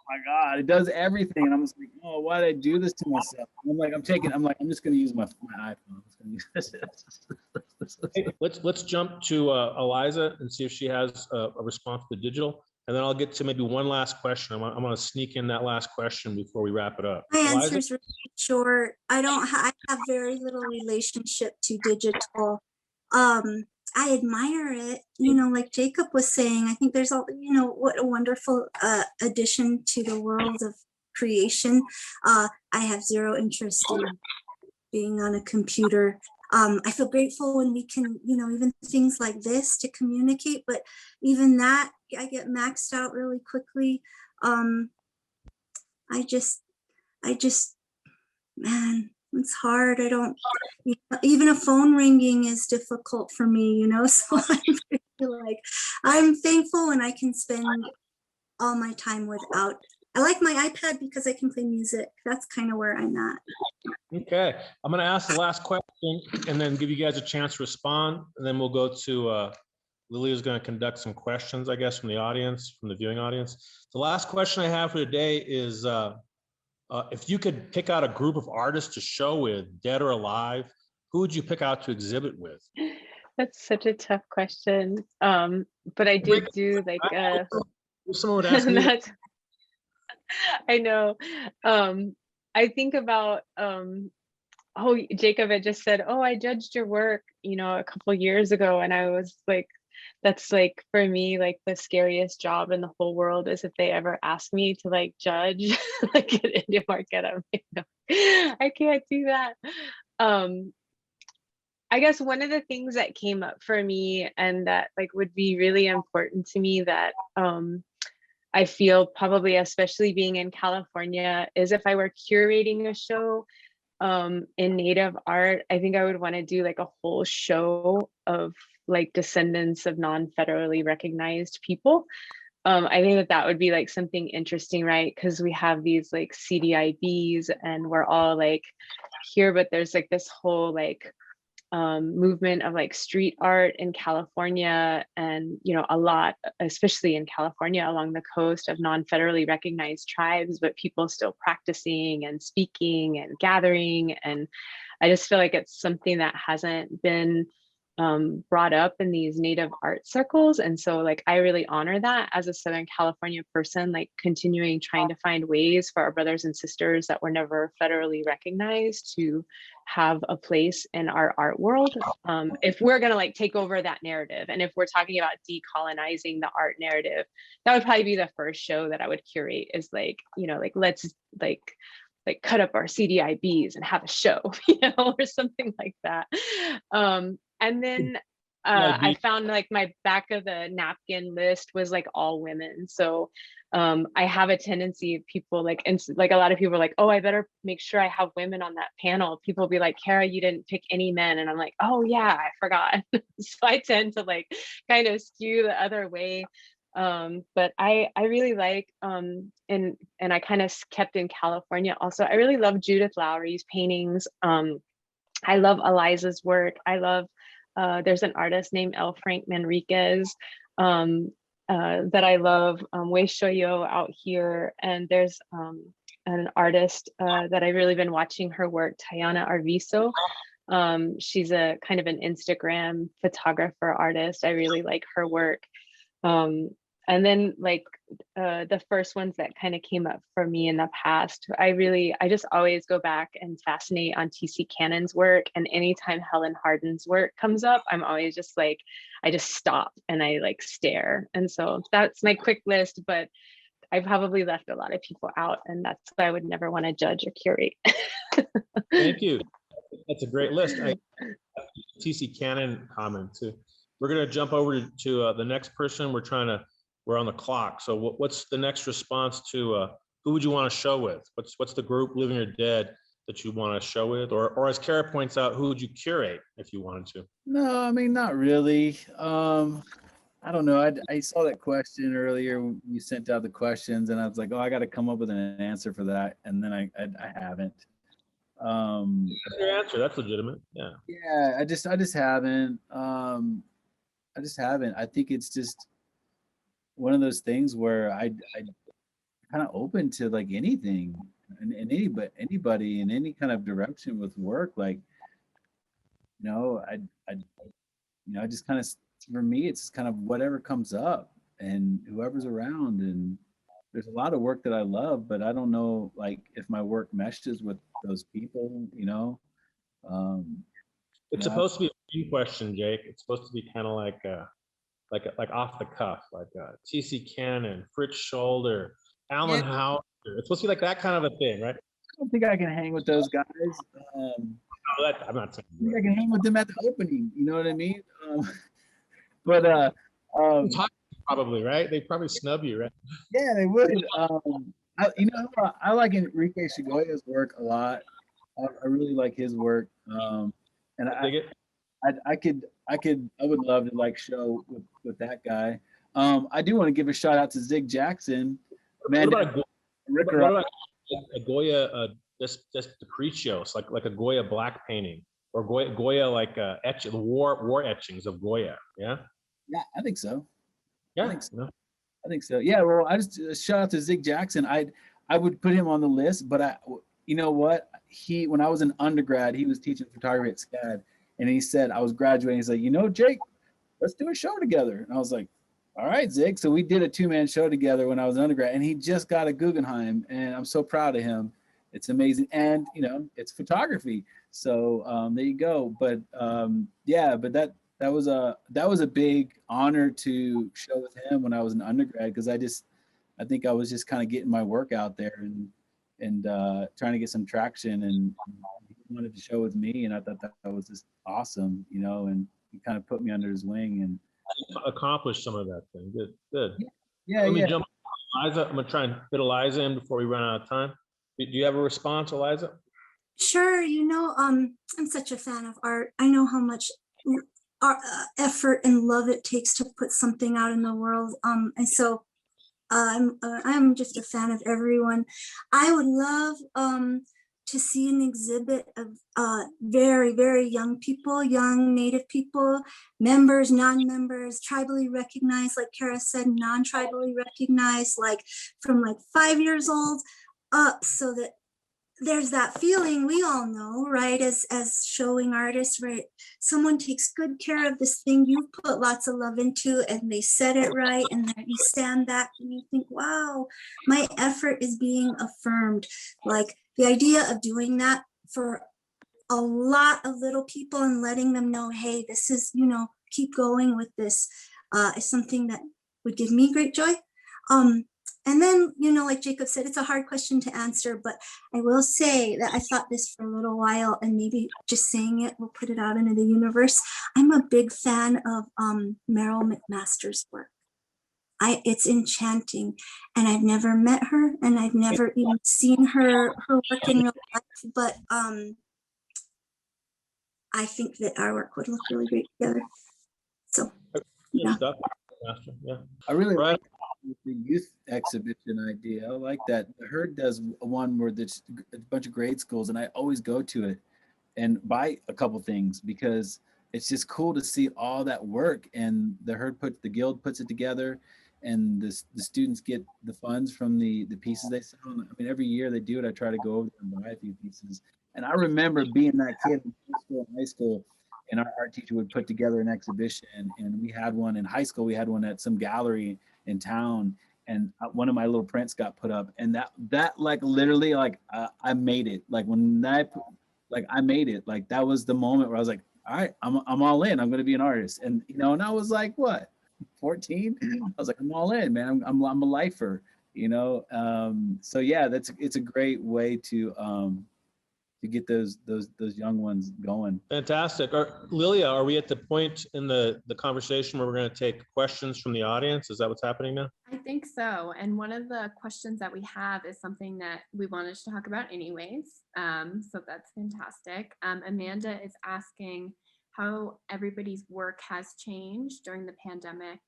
my God, it does everything. And I'm just like, oh, why did I do this to myself? I'm like, I'm just going to use my iPhone. Hey, let's jump to Eliza and see if she has a response to digital. And then I'll get to maybe one last question. I'm going to sneak in that last question before we wrap it up. My Eliza? answer's really short. I have very little relationship to digital. I admire it, like Jacob was saying. I think there's what a wonderful addition to the world of creation. I have zero interest in being on a computer. I feel grateful when we can, even things like this to communicate, but even that, I get maxed out really quickly. I just, man, it's hard. I don't, even a phone ringing is difficult for me, so I feel like I'm thankful when I can spend all my time without. I like my iPad because I can play music. That's kind of where I'm at. Okay, I'm going to ask the last question and then give you guys a chance to respond. And then we'll go to Lillia is going to conduct some questions, I guess, from the audience, from the viewing audience. The last question I have for today is if you could pick out a group of artists to show with, dead or alive, who would you pick out to exhibit with? That's such a tough question. But I did do like someone would ask me. I know. I think about Jacob had just said, oh, I judged your work, a couple years ago, and I was like, that's like for me like the scariest job in the whole world is if they ever ask me to like judge like an Indian market. I'm like, no, I can't do that. I guess one of the things that came up for me and that like would be really important to me that I feel probably, especially being in California, is if I were curating a show in Native art, I think I would want to do like a whole show of like descendants of non-federally recognized people. I think that would be like something interesting, right? Because we have these like CDIBs and we're all like here, but there's like this whole like movement of like street art in California, and a lot, especially in California along the coast, of non-federally recognized tribes, but people still practicing and speaking and gathering. And I just feel like it's something that hasn't been brought up in these Native art circles. And so like I really honor that as a Southern California person, like continuing trying to find ways for our brothers and sisters that were never federally recognized to have a place in our art world. If we're gonna like take over that narrative, and if we're talking about decolonizing the art narrative, that would probably be the first show that I would curate, is like, like let's like cut up our CDIBs and have a show, or something like that. And then I found like my back of the napkin list was like all women. So I have a tendency of people like, and like a lot of people are like, oh, I better make sure I have women on that panel. People be like, Cara, you didn't pick any men. And I'm like, oh yeah, I forgot. So I tend to like kind of skew the other way. But I really like, and I kind of kept in California also. I really love Judith Lowry's paintings. I love Eliza's work. I love, there's an artist named L. Frank Manriquez that I love, Wei Shoyo out here. And there's an artist that I've really been watching her work, Tayana Arvizo. She's a kind of an Instagram photographer artist. I really like her work. And then like the first ones that kind of came up for me in the past, I just always go back and fascinate on T.C. Cannon's work. And anytime Helen Hardin's work comes up, I'm always just like, I just stop and I like stare. And so that's my quick list, but I probably left a lot of people out, and that's why I would never want to judge or curate. Thank you. That's a great list. TC Cannon comment too. We're going to jump over to the next person. We're on the clock. So what's the next response to who would you want to show with? What's the group, living or dead, that you want to show with? Or as Cara points out, who would you curate if you wanted to? No, I mean, not really. I don't know. I saw that question earlier. You sent out the questions, and I was like, oh, I got to come up with an answer for that, and then I haven't. That's your answer. That's legitimate. Yeah. Yeah, I just haven't. I just haven't. I think it's just one of those things where I kind of open to like anything and anybody in any kind of direction with work. Like, I just kind of, for me, it's just kind of whatever comes up and whoever's around. And there's a lot of work that I love, but I don't know like if my work meshes with those people. It's supposed to be a free question, Jake. It's supposed to be kind of like off the cuff, like T.C. Cannon, Fritz Scholder, Alan Hauser. It's supposed to be like that kind of a thing, right? I don't think I can hang with those guys. I'm not saying I can hang with them at the opening. You know what I mean? But probably, right? They probably snub you, right? Yeah, they would. I like Enrique Shigoya's work a lot. I really like his work. And I would love to like show with that guy. I do want to give a shout out to Zig Jackson. Man, what about a Goya just Deprecios, like a Goya black painting, or Goya like the war etchings of Goya? Yeah. Yeah, I think so. Yeah, I think so. Yeah, well, I just shout out to Zig Jackson. I would put him on the list, but you know what? When I was an undergrad, he was teaching photography at SCAD, and he said, I was graduating. He's like, Jake, let's do a show together. And I was like, all right, Zig. So we did a 2-man show together when I was an undergrad, and he just got a Guggenheim, and I'm so proud of him. It's amazing, and it's photography. So there you go. But yeah, but that was a big honor to show with him when I was an undergrad, because I think I was just kind of getting my work out there and trying to get some traction, and he wanted to show with me, and I thought that was just awesome, and he kind of put me under his wing and accomplished some of that thing. Good. Yeah. Let me jump. Eliza, I'm gonna try and fit Eliza in before we run out of time. Do you have a response, Eliza? Sure. I'm such a fan of art. I know how much effort and love it takes to put something out in the world. And so I'm just a fan of everyone. I would love to see an exhibit of very, very young people, young Native people, members, non-members, tribally recognized, like Cara said, non-tribally recognized, like from like 5 years old up, so that there's that feeling we all know, right? As showing artists, right? Someone takes good care of this thing you put lots of love into, and they said it right, and then you stand back and you think, wow, my effort is being affirmed. Like the idea of doing that for a lot of little people and letting them know, hey, this is, keep going with this is something that would give me great joy. And then, like Jacob said, it's a hard question to answer, but I will say that I thought this for a little while, and maybe just saying it will put it out into the universe. I'm a big fan of Meryl McMaster's work. It's enchanting, and I've never met her, and I've never even seen her work in real life, but I think that our work would look really great together. So, yeah. Yeah. I really like the youth exhibition idea. I like that. The Herd does one where there's a bunch of grade schools, and I always go to it and buy a couple things because it's just cool to see all that work. And the Herd the guild puts it together, and the students get the funds from the pieces they sell. I mean, every year they do it. I try to go over there and buy a few pieces. And I remember being that kid in high school, and our art teacher would put together an exhibition, and we had one in high school. We had one at some gallery in town, and one of my little prints got put up, and that like literally like I made it. Like when I made it. Like that was the moment where I was like, all right, I'm all in. I'm gonna be an artist, and and I was like, what, 14? I was like, I'm all in, man. I'm a lifer, So yeah, it's a great way to get those young ones going. Fantastic. Lillia, are we at the point in the conversation where we're going to take questions from the audience? Is that what's happening now? I think so. And one of the questions that we have is something that we wanted to talk about anyways. So that's fantastic. Amanda is asking how everybody's work has changed during the pandemic,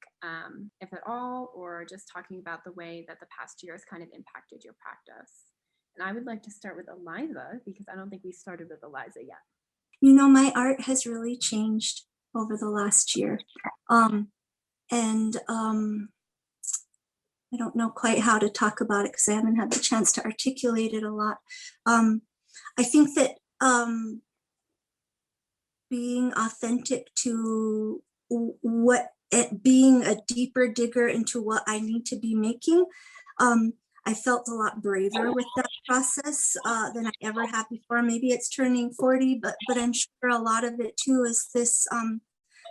if at all, or just talking about the way that the past year has kind of impacted your practice. And I would like to start with Eliza, because I don't think we started with Eliza yet. My art has really changed over the last year. I don't know quite how to talk about it because I haven't had the chance to articulate it a lot. I think that being authentic to being a deeper digger into what I need to be making, I felt a lot braver with that process than I ever have before. Maybe it's turning 40, but I'm sure a lot of it too is this,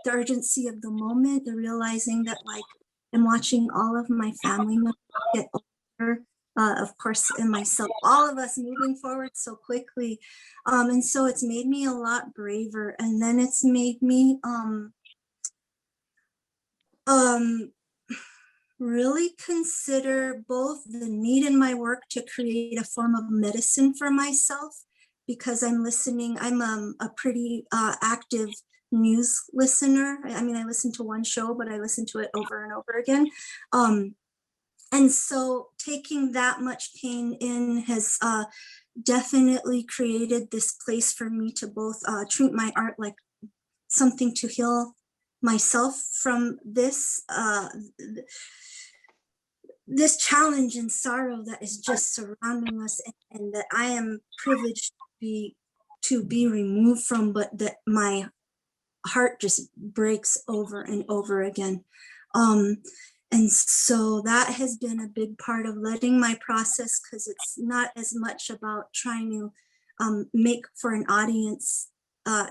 the urgency of the moment, the realizing that like I'm watching all of my family members get older, of course, and myself, all of us moving forward so quickly. And so it's made me a lot braver. And then it's made me really consider both the need in my work to create a form of medicine for myself, because I'm a pretty active news listener. I mean, I listen to one show, but I listen to it over and over again. And so taking that much pain in has definitely created this place for me to both treat my art like something to heal myself from this challenge and sorrow that is just surrounding us, and that I am privileged to be removed from, but that my heart just breaks over and over again. And so that has been a big part of letting my process, because it's not as much about trying to make for an audience. I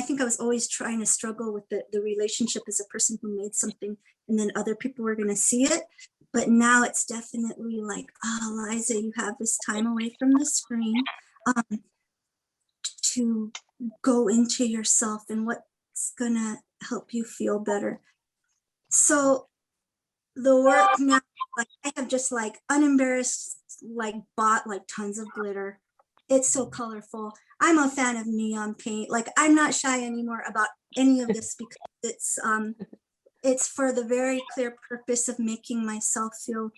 think I was always trying to struggle with the relationship as a person who made something and then other people were going to see it. But now it's definitely like, oh, Eliza, you have this time away from the screen to go into yourself and what's going to help you feel better. So the work now, like I have just like unembarrassed, like bought like tons of glitter. It's so colorful. I'm a fan of neon paint. Like I'm not shy anymore about any of this because it's for the very clear purpose of making myself feel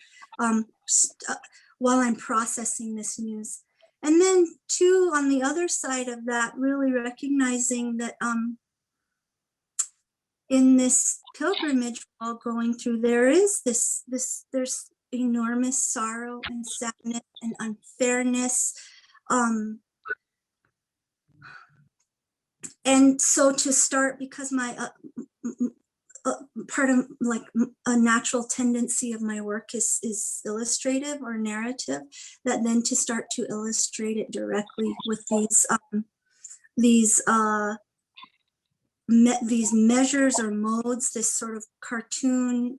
while I'm processing this news. And then too, on the other side of that, really recognizing that in this pilgrimage we're all going through, there's enormous sorrow and sadness and unfairness. And so to start, because my part of like a natural tendency of my work is illustrative or narrative, that then to start to illustrate it directly with these measures or modes, this sort of cartoon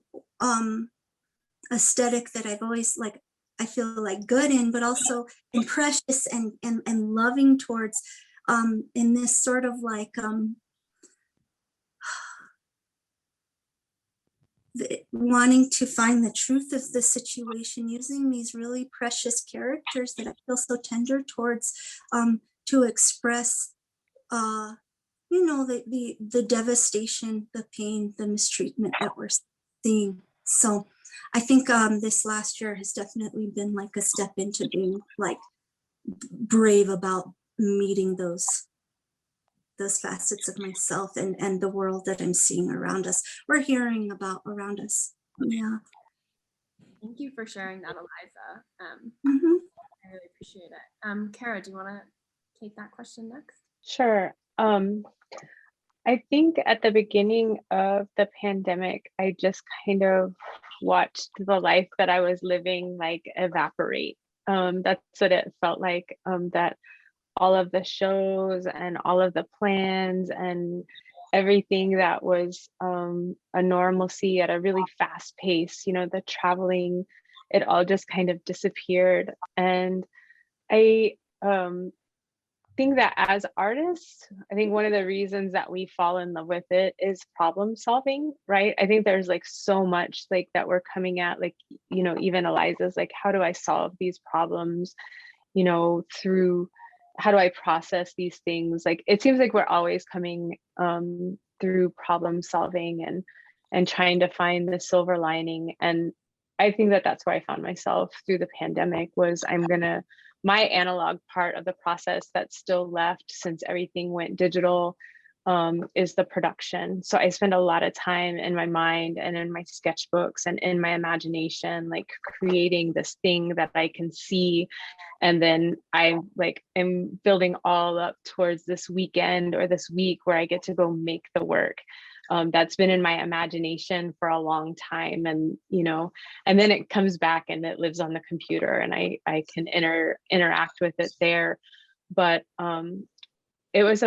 aesthetic that I've always like, I feel like good in, but also in precious and loving towards, in this sort of like wanting to find the truth of the situation, using these really precious characters that I feel so tender towards, to express the devastation, the pain, the mistreatment that we're seeing. So I think this last year has definitely been like a step into being like brave about meeting those facets of myself and the world that I'm seeing around us, we're hearing about around us. Yeah. Thank you for sharing that, Eliza. Mhm. I really appreciate it. Cara, do you want to take that question next? Sure. I think at the beginning of the pandemic, I just kind of watched the life that I was living like evaporate. That's what it felt like. That all of the shows and all of the plans and everything that was a normalcy at a really fast pace, the traveling, it all just kind of disappeared. And I think that as artists, I think one of the reasons that we fall in love with it is problem solving, right? I think there's like so much like that we're coming at, like, even Eliza's like, how do I solve these problems, through how do I process these things? Like, it seems like we're always coming through problem solving and trying to find the silver lining. And I think that that's where I found myself through the pandemic was my analog part of the process that's still left since everything went digital is the production. So I spend a lot of time in my mind and in my sketchbooks and in my imagination, like creating this thing that I can see. And then I'm building all up towards this weekend or this week where I get to go make the work. That's been in my imagination for a long time, and and then it comes back and it lives on the computer, and I can interact with it there. But it was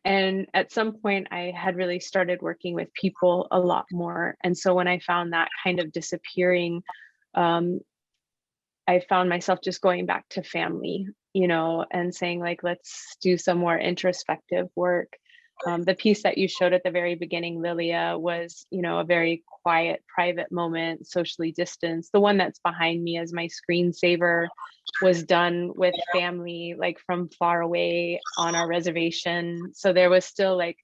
and at some point I had really started working with people a lot more, and so when I found that kind of disappearing, I found myself just going back to family, and saying like, let's do some more introspective work. The piece that you showed at the very beginning, Lillia, was, a very quiet, private moment, socially distanced. The one that's behind me as my screensaver was done with family, like from far away on our reservation. So there was still like,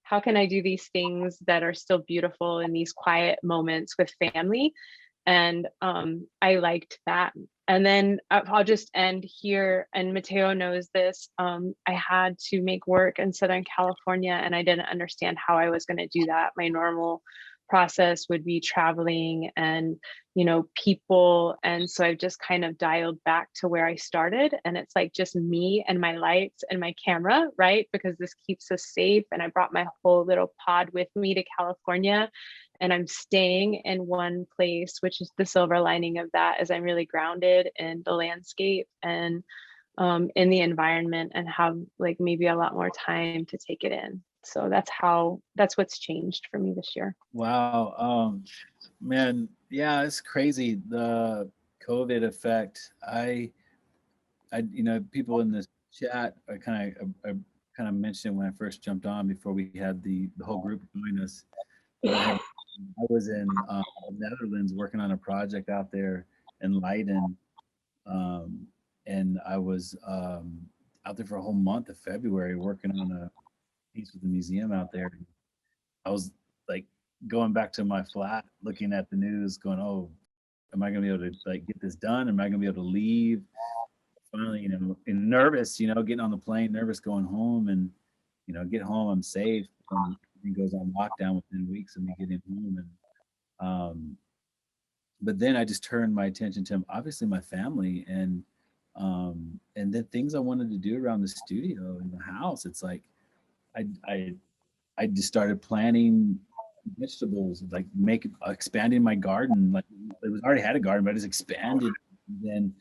how can I do these things that are still beautiful in these quiet moments with family? And I liked that. And then I'll just end here, and Mateo knows this. I had to make work in Southern California, and I didn't understand how I was going to do that. My normal process would be traveling and, people. And so I've just kind of dialed back to where I started. And it's like just me and my lights and my camera, right? Because this keeps us safe. And I brought my whole little pod with me to California. And I'm staying in one place, which is the silver lining of that, is I'm really grounded in the landscape and in the environment, and have like maybe a lot more time to take it in. So that's what's changed for me this year. Wow. Man, yeah, it's crazy. The COVID effect. People in this chat, I kind of mentioned when I first jumped on before we had the whole group join us. I was in the Netherlands working on a project out there in Leiden, and I was out there for a whole month of February working on a piece with the museum out there. I was like going back to my flat, looking at the news, going, "Oh, am I gonna be able to like get this done? Am I gonna be able to leave?" Finally, and nervous, getting on the plane, nervous going home, and get home, I'm safe. It goes on lockdown within weeks of me getting home, and but then I just turned my attention to obviously my family and the things I wanted to do around the studio and the house. It's like I just started planting vegetables, like expanding my garden. Like it was already had a garden, but I just expanded. And then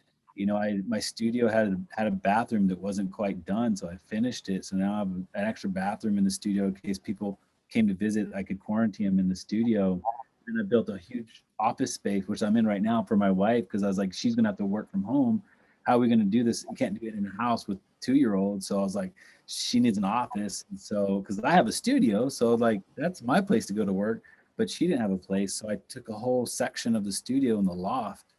my studio had a bathroom that wasn't quite done, so I finished it. So now I have an extra bathroom in the studio in case people came to visit. I could quarantine them in the studio. And I built a huge office space, which I'm in right now, for my wife, because I was like, she's gonna have to work from home. How are we gonna do this? You can't do it in a house with 2-year-olds. So I was like, she needs an office. And so, because I have a studio, so like that's my place to go to work, but she didn't have a place. So I took a whole section of the studio in the loft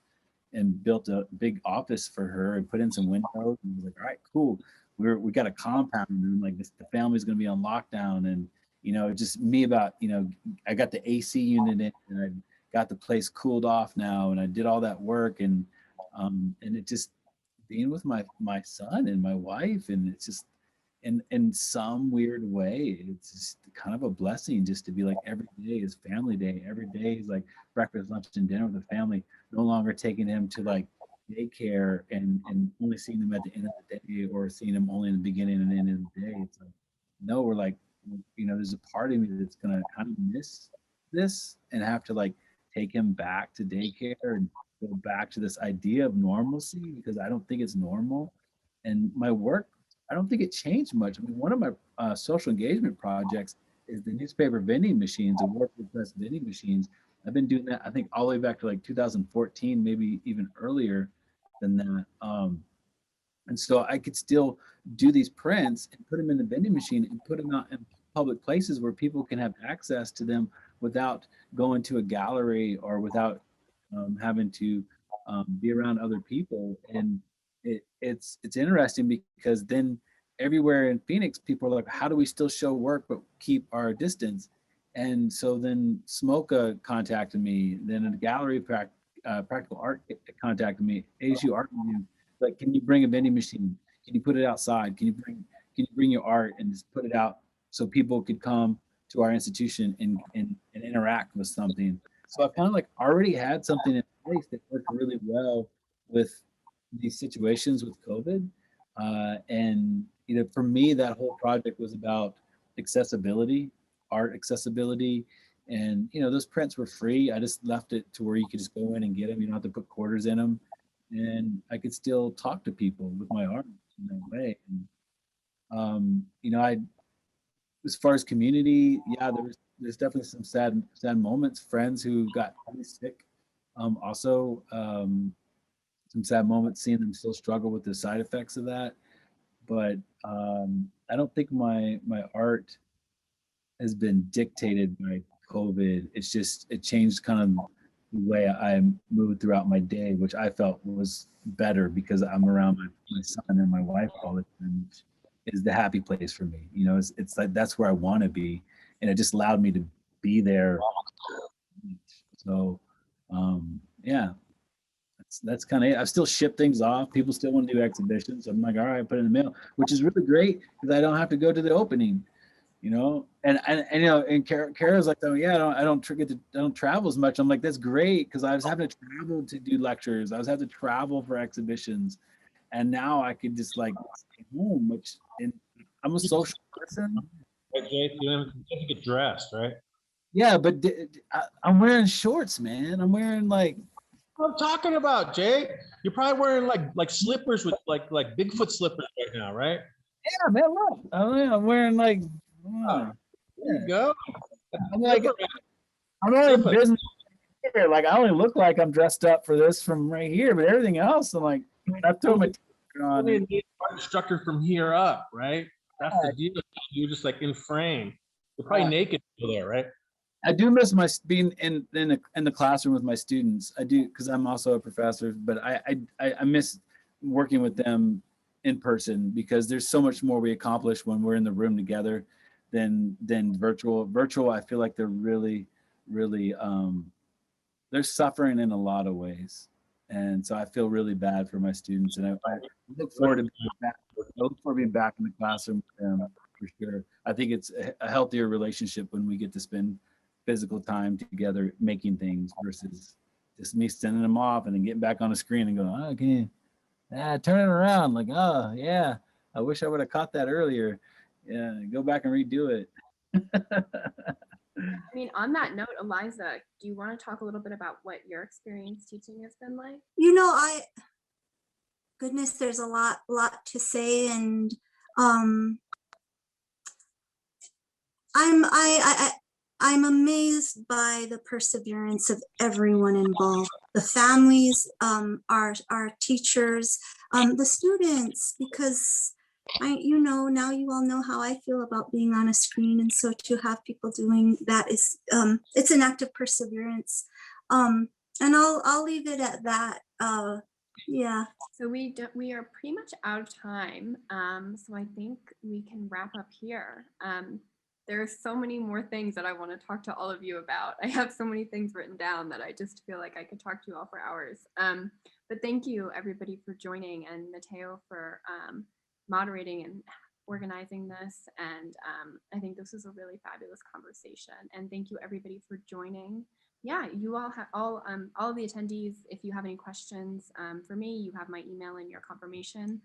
and built a big office for her and put in some windows. And I was like, all right, cool. We got a compound, and like the family's gonna be on lockdown, and just me about, I got the AC unit in, and I got the place cooled off now, and I did all that work, and it just being with my son and my wife, and it's just, in some weird way, it's just kind of a blessing just to be like, every day is family day. Every day is like breakfast, lunch, and dinner with the family. No longer taking him to like daycare and only seeing them at the end of the day, or seeing them only in the beginning and end of the day. It's like, no, we're like, there's a part of me that's gonna kind of miss this and have to like take him back to daycare and go back to this idea of normalcy, because I don't think it's normal. And my work, I don't think it changed much. I mean, one of my social engagement projects is the newspaper vending machines, the worker press vending machines. I've been doing that, I think, all the way back to like 2014, maybe even earlier than that. And so I could still do these prints and put them in the vending machine and put them out in public places where people can have access to them without going to a gallery or without having to be around other people. And it's interesting because then everywhere in Phoenix, people are like, how do we still show work but keep our distance? And so then Smoka contacted me, then a gallery practical art contacted me, ASU Art Museum, like, can you bring a vending machine? Can you put it outside? Can you bring your art and just put it out so people could come to our institution and interact with something? So I kind of like already had something in place that worked really well with these situations with COVID. And for me, that whole project was about accessibility, art accessibility. And those prints were free. I just left it to where you could just go in and get them. You don't have to put quarters in them, and I could still talk to people with my art in that way. And I, as far as community, yeah, there's definitely some sad moments. Friends who got really sick, also some sad moments, seeing them still struggle with the side effects of that. But I don't think my art has been dictated by COVID. It's just, it changed kind of the way I moved throughout my day, which I felt was better because I'm around my son and my wife all the time, which is the happy place for me. It's like, that's where I want to be. And it just allowed me to be there. So, yeah, that's kind of it. I've still shipped things off. People still want to do exhibitions. I'm like, all right, put it in the mail, which is really great because I don't have to go to the opening. And Kara's like, oh yeah, I don't travel as much. I'm like, that's great because I was having to travel to do lectures. I was having to travel for exhibitions, and now I could just like stay home. And I'm a social person. Right, Jay, you have to get dressed, right? Yeah, but I'm wearing shorts, man. I'm wearing like. What I'm talking about, Jay. You're probably wearing like slippers with like Bigfoot slippers right now, right? Yeah, man. Look, I'm wearing like. There you go. I'm like, I'm only business here. Like, I only look like I'm dressed up for this from right here, but everything else, I'm like, I throw my t-shirt on. An art instructor from here up, right? That's the deal. You're just like in frame. You're probably naked over there, right? I do miss being in the classroom with my students. I do, because I'm also a professor, but I miss working with them in person because there's so much more we accomplish when we're in the room together than virtual. Virtual, I feel like they're really they're suffering in a lot of ways, and so I feel really bad for my students, and I look forward to being back. I look forward to being back in the classroom with them for sure. I think it's a healthier relationship when we get to spend physical time together making things versus just me sending them off and then getting back on the screen and going, oh, okay, turn it around. Like, oh yeah, I wish I would have caught that earlier. Yeah, go back and redo it. I mean, on that note, Eliza, do you want to talk a little bit about what your experience teaching has been like? Goodness, there's a lot to say, and I'm amazed by the perseverance of everyone involved, the families, our teachers, the students, because now you all know how I feel about being on a screen, and so to have people doing that is it's an act of perseverance, and I'll leave it at that. Yeah. So we are pretty much out of time. So I think we can wrap up here. There are so many more things that I want to talk to all of you about. I have so many things written down that I just feel like I could talk to you all for hours. But thank you everybody for joining, and Mateo for moderating and organizing this. And I think this was a really fabulous conversation. And thank you everybody for joining. Yeah, you all have all of the attendees. If you have any questions for me, you have my email and your confirmation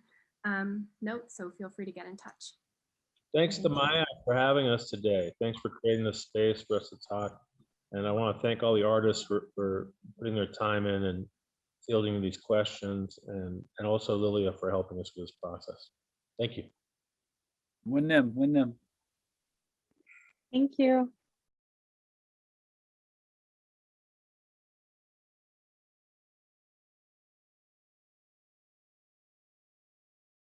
note. So feel free to get in touch. Thanks to MIAC for having us today. Thanks for creating this space for us to talk. And I want to thank all the artists for putting their time in and fielding these questions, and also Lillia for helping us with this process. Thank you. Win them, win them. Thank you.